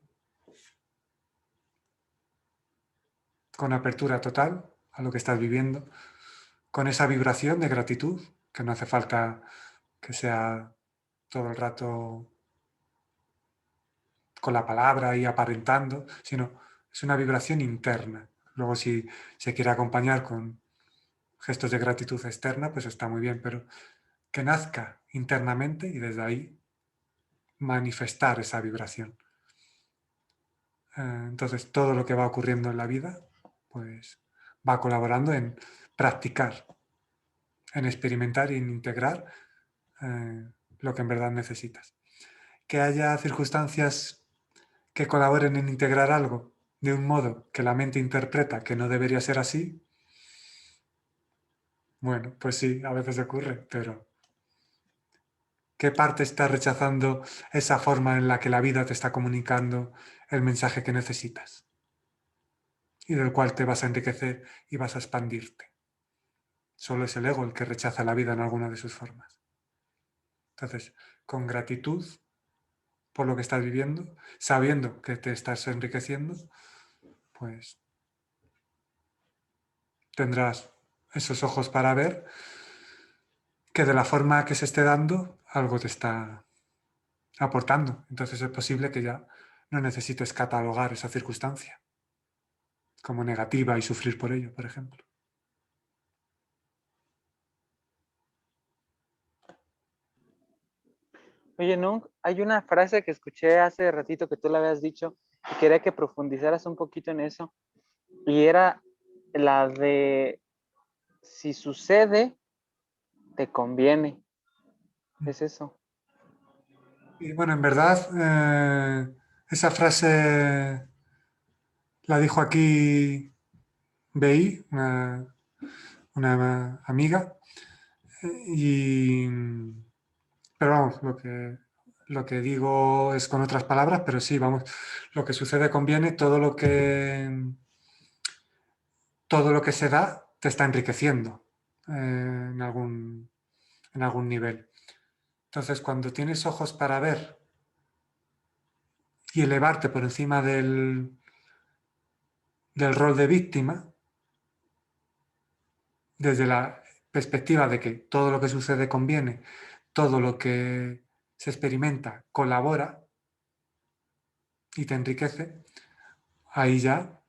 con apertura total a lo que estás viviendo, con esa vibración de gratitud, que no hace falta que sea todo el rato con la palabra y aparentando, sino es una vibración interna. Luego si se quiere acompañar con gestos de gratitud externa, pues está muy bien, pero que nazca internamente y desde ahí manifestar esa vibración. Entonces todo lo que va ocurriendo en la vida, pues va colaborando en practicar, en experimentar y en integrar lo que en verdad necesitas. Que haya circunstancias que colaboren en integrar algo de un modo que la mente interpreta que no debería ser así, bueno, pues sí, a veces ocurre, pero ¿qué parte está rechazando esa forma en la que la vida te está comunicando el mensaje que necesitas? Y del cual te vas a enriquecer y vas a expandirte. Solo es el ego el que rechaza la vida en alguna de sus formas. Entonces, con gratitud por lo que estás viviendo, sabiendo que te estás enriqueciendo, pues tendrás esos ojos para ver que de la forma que se esté dando, algo te está aportando. Entonces es posible que ya no necesites catalogar esa circunstancia como negativa y sufrir por ello, por ejemplo. Oye, no, hay una frase que escuché hace ratito que tú la habías dicho y quería que profundizaras un poquito en eso. Y era la de si sucede, te conviene. Es eso. Y bueno, en verdad, esa frase la dijo aquí BI, una amiga, y, pero vamos, lo que digo es con otras palabras, pero sí, vamos, lo que sucede conviene, todo lo que se da te está enriqueciendo en algún nivel. Entonces, cuando tienes ojos para ver y elevarte por encima del rol de víctima, desde la perspectiva de que todo lo que sucede conviene, todo lo que se experimenta colabora y te enriquece, ahí ya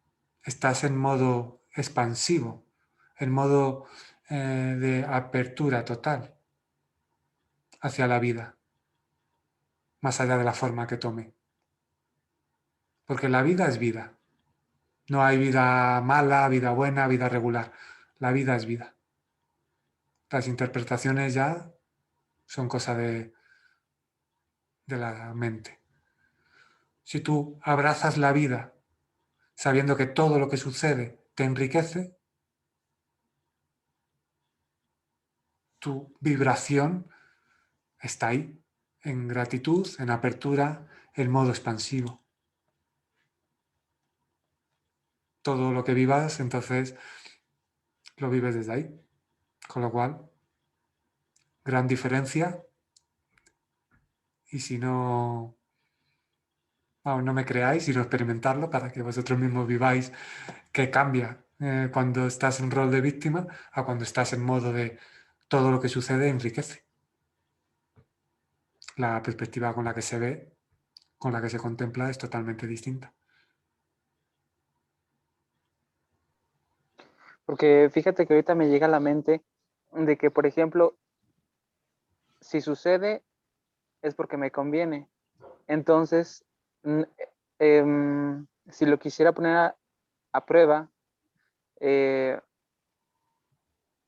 estás en modo expansivo, en modo de apertura total hacia la vida, más allá de la forma que tome. Porque la vida es vida. No hay vida mala, vida buena, vida regular. La vida es vida. Las interpretaciones ya son cosa de la mente. Si tú abrazas la vida sabiendo que todo lo que sucede te enriquece, tu vibración está ahí, en gratitud, en apertura, en modo expansivo. Todo lo que vivas, entonces, lo vives desde ahí. Con lo cual, gran diferencia. Y si no, no me creáis, sino experimentarlo para que vosotros mismos viváis qué cambia cuando estás en rol de víctima a cuando estás en modo de todo lo que sucede enriquece. La perspectiva con la que se ve, con la que se contempla, es totalmente distinta. Porque fíjate que ahorita me llega a la mente de que, por ejemplo, si sucede es porque me conviene. Entonces, si lo quisiera poner a prueba,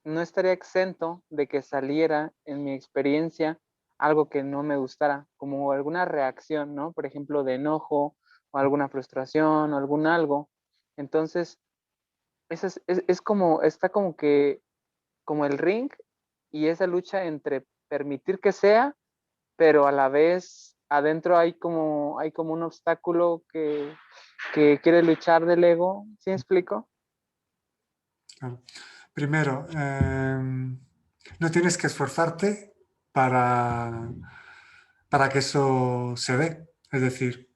no estaría exento de que saliera en mi experiencia algo que no me gustara, como alguna reacción, ¿no? Por ejemplo, de enojo o alguna frustración o algún algo. Entonces, es como, está como que, como el ring y esa lucha entre permitir que sea, pero a la vez adentro hay como un obstáculo que quiere luchar del ego. ¿Sí me explico? Claro. Primero, no tienes que esforzarte para que eso se dé. Es decir,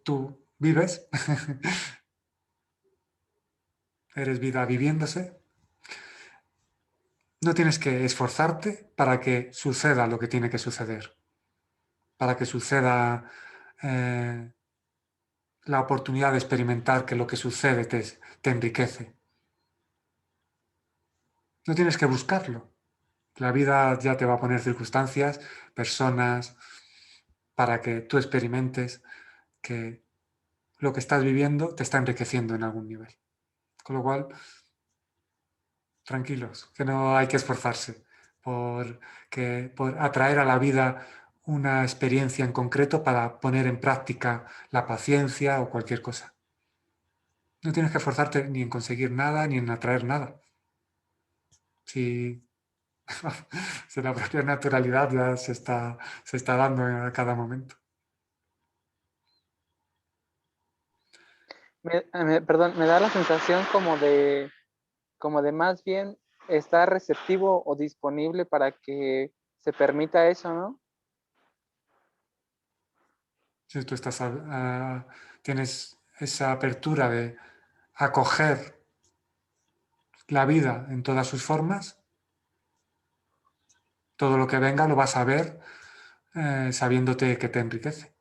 tú vives, eres vida viviéndose. No tienes que esforzarte para que suceda lo que tiene que suceder, para que suceda la oportunidad de experimentar que lo que sucede te enriquece. No tienes que buscarlo. La vida ya te va a poner circunstancias, personas, para que tú experimentes que lo que estás viviendo te está enriqueciendo en algún nivel. Con lo cual, tranquilos, que no hay que esforzarse por atraer a la vida una experiencia en concreto para poner en práctica la paciencia o cualquier cosa. No tienes que esforzarte ni en conseguir nada ni en atraer nada. Si la propia naturalidad ya se está dando a cada momento. Perdón, me da la sensación como de más bien estar receptivo o disponible para que se permita eso, ¿no? Si tú tienes esa apertura de acoger la vida en todas sus formas, todo lo que venga lo vas a ver sabiéndote que te enriquece.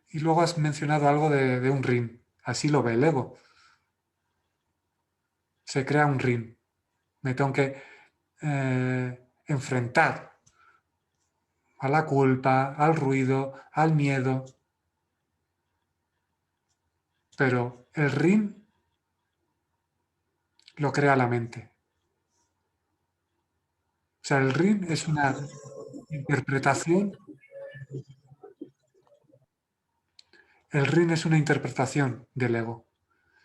Y luego has mencionado algo de un ring. Así lo ve el ego. Se crea un ring. Me tengo que enfrentar a la culpa, al ruido, al miedo. Pero el ring lo crea la mente. O sea, el ring es una interpretación. El ring es una interpretación del ego,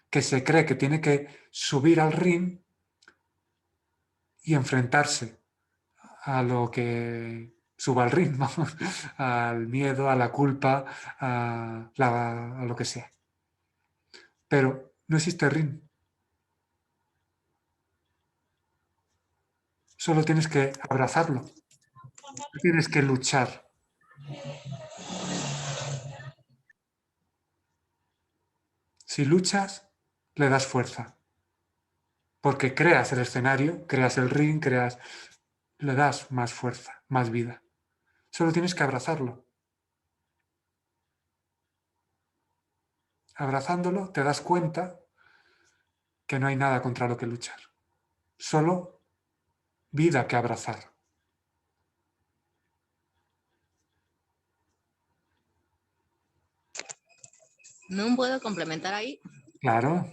que se cree que tiene que subir al ring y enfrentarse a lo que suba al ring, ¿no? Al miedo, a la culpa, a lo que sea. Pero no existe ring. Solo tienes que abrazarlo. No tienes que luchar. Si luchas, le das fuerza. Porque creas el escenario, creas el ring, le das más fuerza, más vida. Solo tienes que abrazarlo. Abrazándolo te das cuenta que no hay nada contra lo que luchar. Solo vida que abrazar. ¿No puedo complementar ahí? Claro.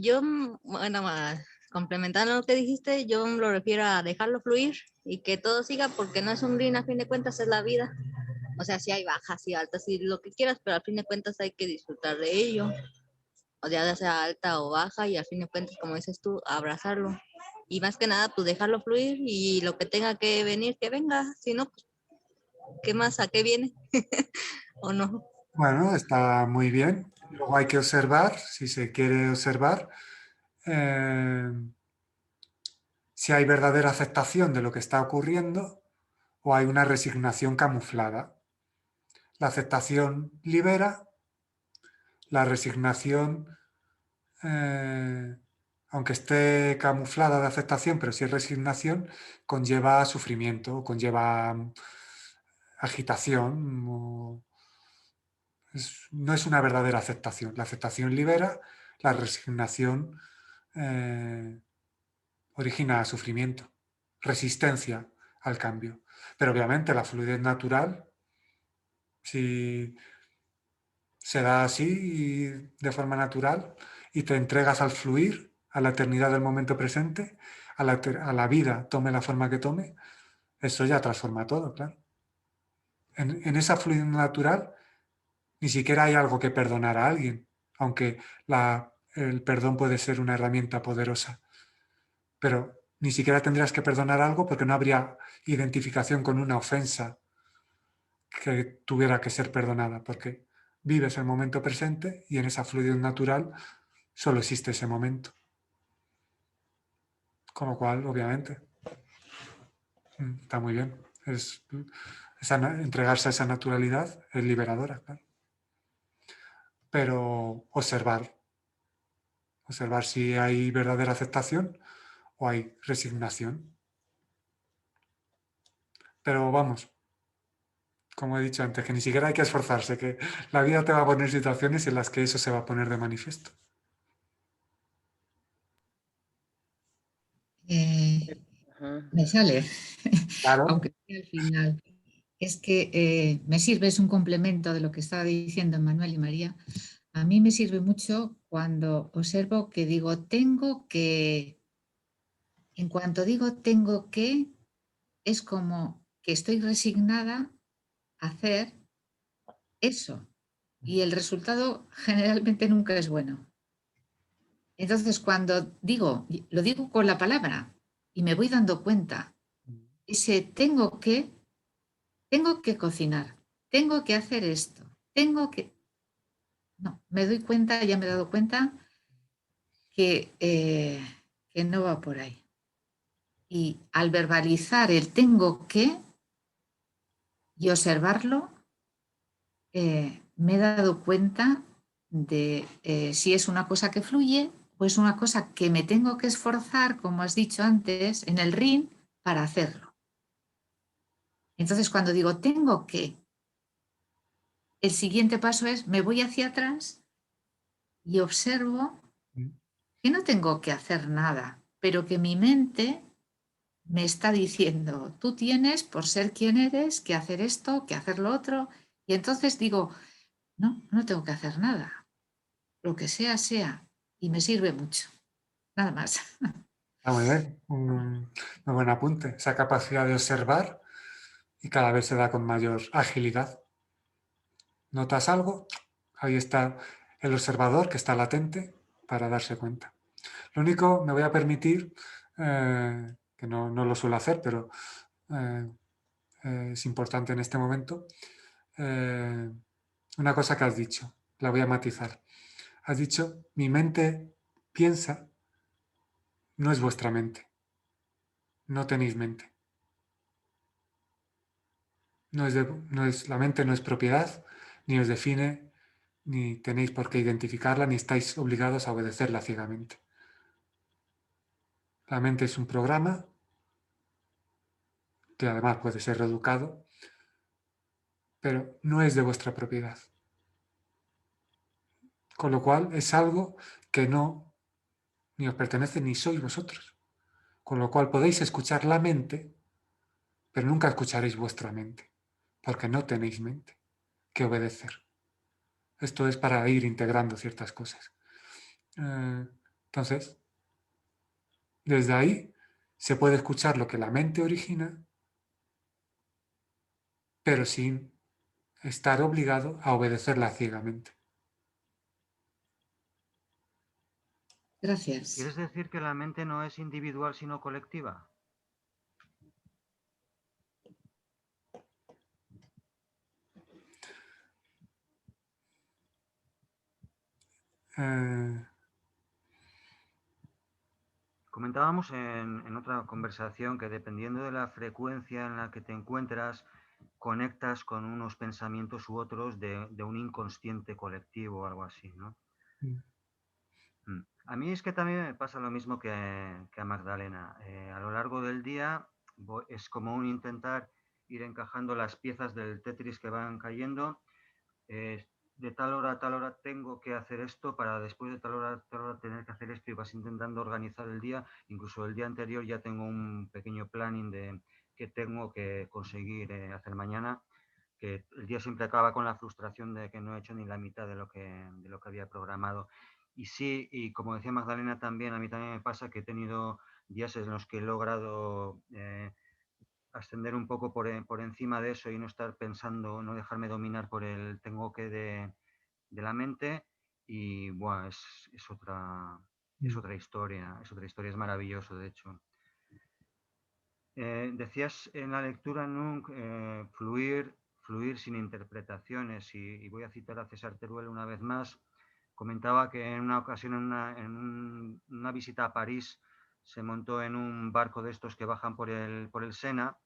Yo, bueno, complementando lo que dijiste, yo lo refiero a dejarlo fluir y que todo siga porque no es un ring, a fin de cuentas es la vida. O sea, sí hay bajas y altas y lo que quieras, pero al fin de cuentas hay que disfrutar de ello. O sea, ya sea alta o baja y al fin de cuentas, como dices tú, abrazarlo. Y más que nada, pues dejarlo fluir y lo que tenga que venir, que venga. Si no, pues, ¿qué más? ¿A qué viene? ¿O no? Bueno, está muy bien. Luego hay que observar, si se quiere observar, eh, si hay verdadera aceptación de lo que está ocurriendo o hay una resignación camuflada. La aceptación libera, la resignación, aunque esté camuflada de aceptación, pero si es resignación, conlleva sufrimiento, conlleva agitación. No es una verdadera aceptación. La aceptación libera, la resignación origina sufrimiento, resistencia al cambio. Pero obviamente la fluidez natural, si se da así de forma natural y te entregas al fluir, a la eternidad del momento presente, a la vida, tome la forma que tome, eso ya transforma todo, claro. En esa fluidez natural ni siquiera hay algo que perdonar a alguien, aunque el perdón puede ser una herramienta poderosa. Pero ni siquiera tendrías que perdonar algo porque no habría identificación con una ofensa que tuviera que ser perdonada, porque vives el momento presente y en esa fluidez natural solo existe ese momento. Con lo cual, obviamente, está muy bien. Entregarse a esa naturalidad es liberadora, claro. Pero observar si hay verdadera aceptación o hay resignación. Pero vamos, como he dicho antes, que ni siquiera hay que esforzarse, que la vida te va a poner situaciones en las que eso se va a poner de manifiesto. Me sale, Claro. aunque sea al final. Es que me sirve, es un complemento de lo que estaba diciendo Manuel y María. A mí me sirve mucho cuando observo que digo tengo que, en cuanto digo tengo que, es como que estoy resignada a hacer eso y el resultado generalmente nunca es bueno. Entonces cuando digo, lo digo con la palabra y me voy dando cuenta, ese tengo que cocinar, tengo que hacer esto, tengo que... No, me doy cuenta, ya me he dado cuenta que no va por ahí. Y al verbalizar el tengo que y observarlo, me he dado cuenta de si es una cosa que fluye o es una cosa que me tengo que esforzar, como has dicho antes, en el ring para hacerlo. Entonces, cuando digo tengo que, el siguiente paso es me voy hacia atrás y observo que no tengo que hacer nada, pero que mi mente me está diciendo, tú tienes, por ser quien eres, que hacer esto, que hacer lo otro. Y entonces digo, no tengo que hacer nada. Lo que sea, sea. Y me sirve mucho. Nada más. Está muy bien, un muy buen apunte. Esa capacidad de observar y cada vez se da con mayor agilidad. ¿Notas algo? Ahí está el observador que está latente para darse cuenta. Lo único, me voy a permitir, que no lo suelo hacer, pero es importante en este momento, una cosa que has dicho, la voy a matizar. Has dicho, mi mente piensa, no es vuestra mente, no tenéis mente. La mente no es propiedad, ni os define, ni tenéis por qué identificarla, ni estáis obligados a obedecerla ciegamente. La mente es un programa que además puede ser reeducado, pero no es de vuestra propiedad. Con lo cual es algo que no ni os pertenece ni sois vosotros. Con lo cual podéis escuchar la mente, pero nunca escucharéis vuestra mente, porque no tenéis mente que obedecer. Esto es para ir integrando ciertas cosas. Entonces, desde ahí se puede escuchar lo que la mente origina, pero sin estar obligado a obedecerla ciegamente. Gracias. ¿Quieres decir que la mente no es individual sino colectiva? Comentábamos en otra conversación que dependiendo de la frecuencia en la que te encuentras, conectas con unos pensamientos u otros de un inconsciente colectivo o algo así, ¿no? A mí es que también me pasa lo mismo que a Magdalena. A lo largo del día es como un intentar ir encajando las piezas del Tetris que van cayendo. De tal hora a tal hora tengo que hacer esto para después de tal hora a tal hora tener que hacer esto y vas intentando organizar el día. Incluso el día anterior ya tengo un pequeño planning de qué tengo que conseguir hacer mañana, que el día siempre acaba con la frustración de que no he hecho ni la mitad de lo que había programado. Y sí, y como decía Magdalena también, a mí también me pasa que he tenido días en los que he logrado ascender un poco por encima de eso y no estar pensando, no dejarme dominar por el tengo que de la mente. Y bueno, es otra historia, es maravilloso de hecho. Decías en la lectura, Nunc, fluir sin interpretaciones, y voy a citar a César Teruel una vez más. Comentaba que en una ocasión, en una visita a París, se montó en un barco de estos que bajan por el Sena,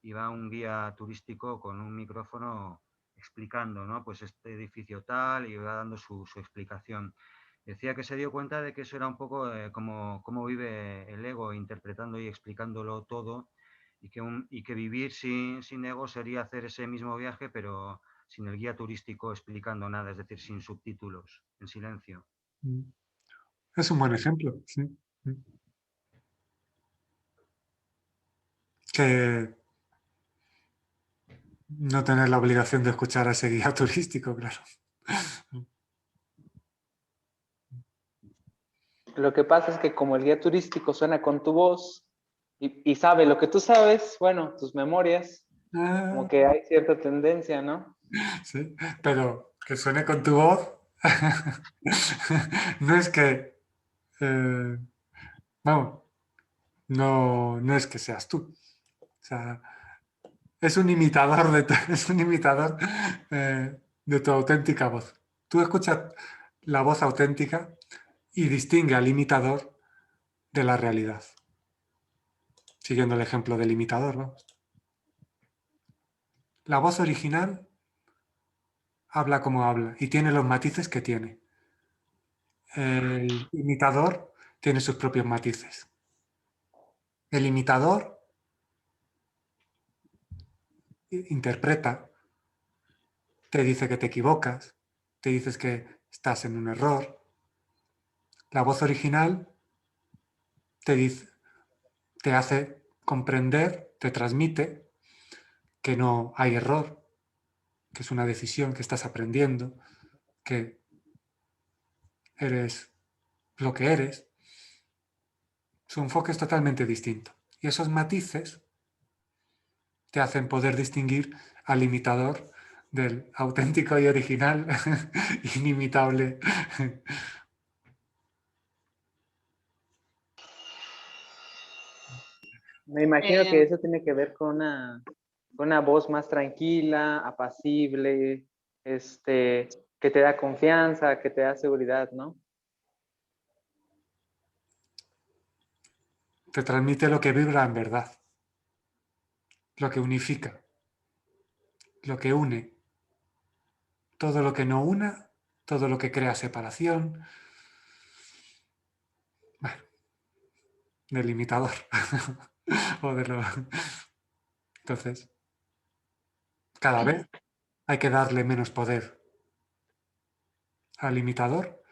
y va un guía turístico con un micrófono explicando, ¿no? Pues este edificio tal, y va dando su explicación. Decía que se dio cuenta de que eso era un poco como vive el ego, interpretando y explicándolo todo, y que vivir sin ego sería hacer ese mismo viaje, pero sin el guía turístico explicando nada, es decir, sin subtítulos, en silencio. Es un buen ejemplo, sí. Que no tener la obligación de escuchar a ese guía turístico, claro. Lo que pasa es que como el guía turístico suena con tu voz y sabe lo que tú sabes, bueno, tus memorias, como que hay cierta tendencia, ¿no? Sí, pero que suene con tu voz no es que, vamos, no es que seas tú. O sea, es un imitador es un imitador de tu auténtica voz. Tú escuchas la voz auténtica y distingue al imitador de la realidad. Siguiendo el ejemplo del imitador, vamos. La voz original habla como habla y tiene los matices que tiene. El imitador tiene sus propios matices. El imitador interpreta, te dice que te equivocas, te dices que estás en un error. La voz original te hace comprender, te transmite que no hay error, que es una decisión, que estás aprendiendo, que eres lo que eres. Su enfoque es totalmente distinto. Y esos matices te hacen poder distinguir al imitador del auténtico y original, inimitable. Me imagino que eso tiene que ver con una voz más tranquila, apacible, que te da confianza, que te da seguridad, ¿no? Te transmite lo que vibra en verdad, lo que unifica, lo que une. Todo lo que no una, todo lo que crea separación. Bueno, del imitador. Entonces, cada vez hay que darle menos poder al imitador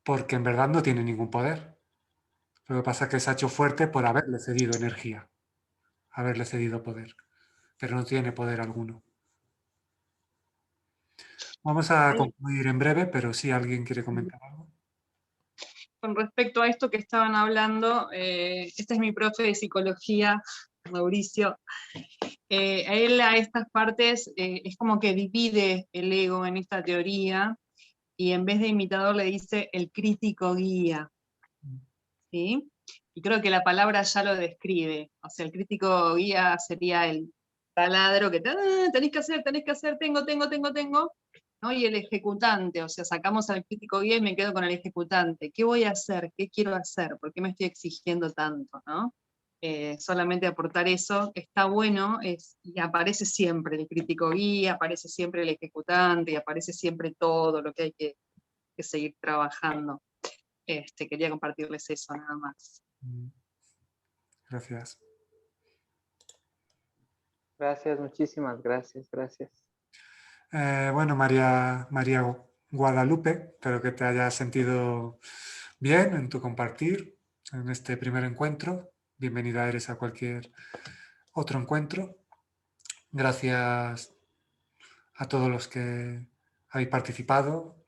porque en verdad no tiene ningún poder. Lo que pasa es que se ha hecho fuerte por haberle cedido energía, haberle cedido poder, pero no tiene poder alguno. Vamos a concluir en breve, pero si alguien quiere comentar algo. Con respecto a esto que estaban hablando, este es mi profe de psicología, Mauricio. Él a estas partes es como que divide el ego en esta teoría y en vez de imitador le dice el crítico guía. ¿Sí? Y creo que la palabra ya lo describe. O sea, el crítico guía sería el taladro que tenés que hacer, tengo, ¿no? Y el ejecutante, o sea, sacamos al crítico guía y me quedo con el ejecutante. ¿Qué voy a hacer? ¿Qué quiero hacer? ¿Por qué me estoy exigiendo tanto? ¿No? Solamente aportar eso está bueno, y aparece siempre el crítico guía, aparece siempre el ejecutante, y aparece siempre todo lo que hay que seguir trabajando. Quería compartirles eso nada más. Gracias. Gracias, muchísimas gracias. Bueno, María Guadalupe, espero que te hayas sentido bien en tu compartir en este primer encuentro. Bienvenida eres a cualquier otro encuentro. Gracias a todos los que habéis participado,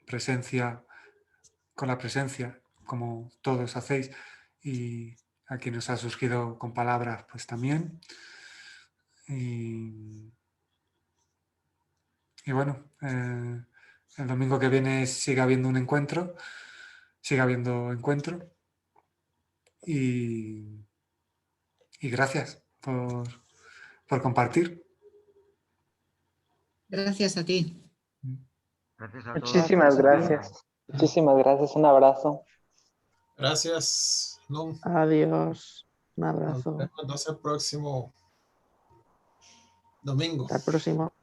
con la presencia, como todos hacéis, y a quienes ha surgido con palabras, pues también. Y bueno, el domingo que viene sigue habiendo encuentro. Y gracias por compartir. Gracias a ti. Gracias a todos. Muchísimas gracias. Muchísimas gracias. Un abrazo. Gracias, Nun. Adiós. Un Nos abrazo. vemos entonces el próximo domingo. Hasta el próximo.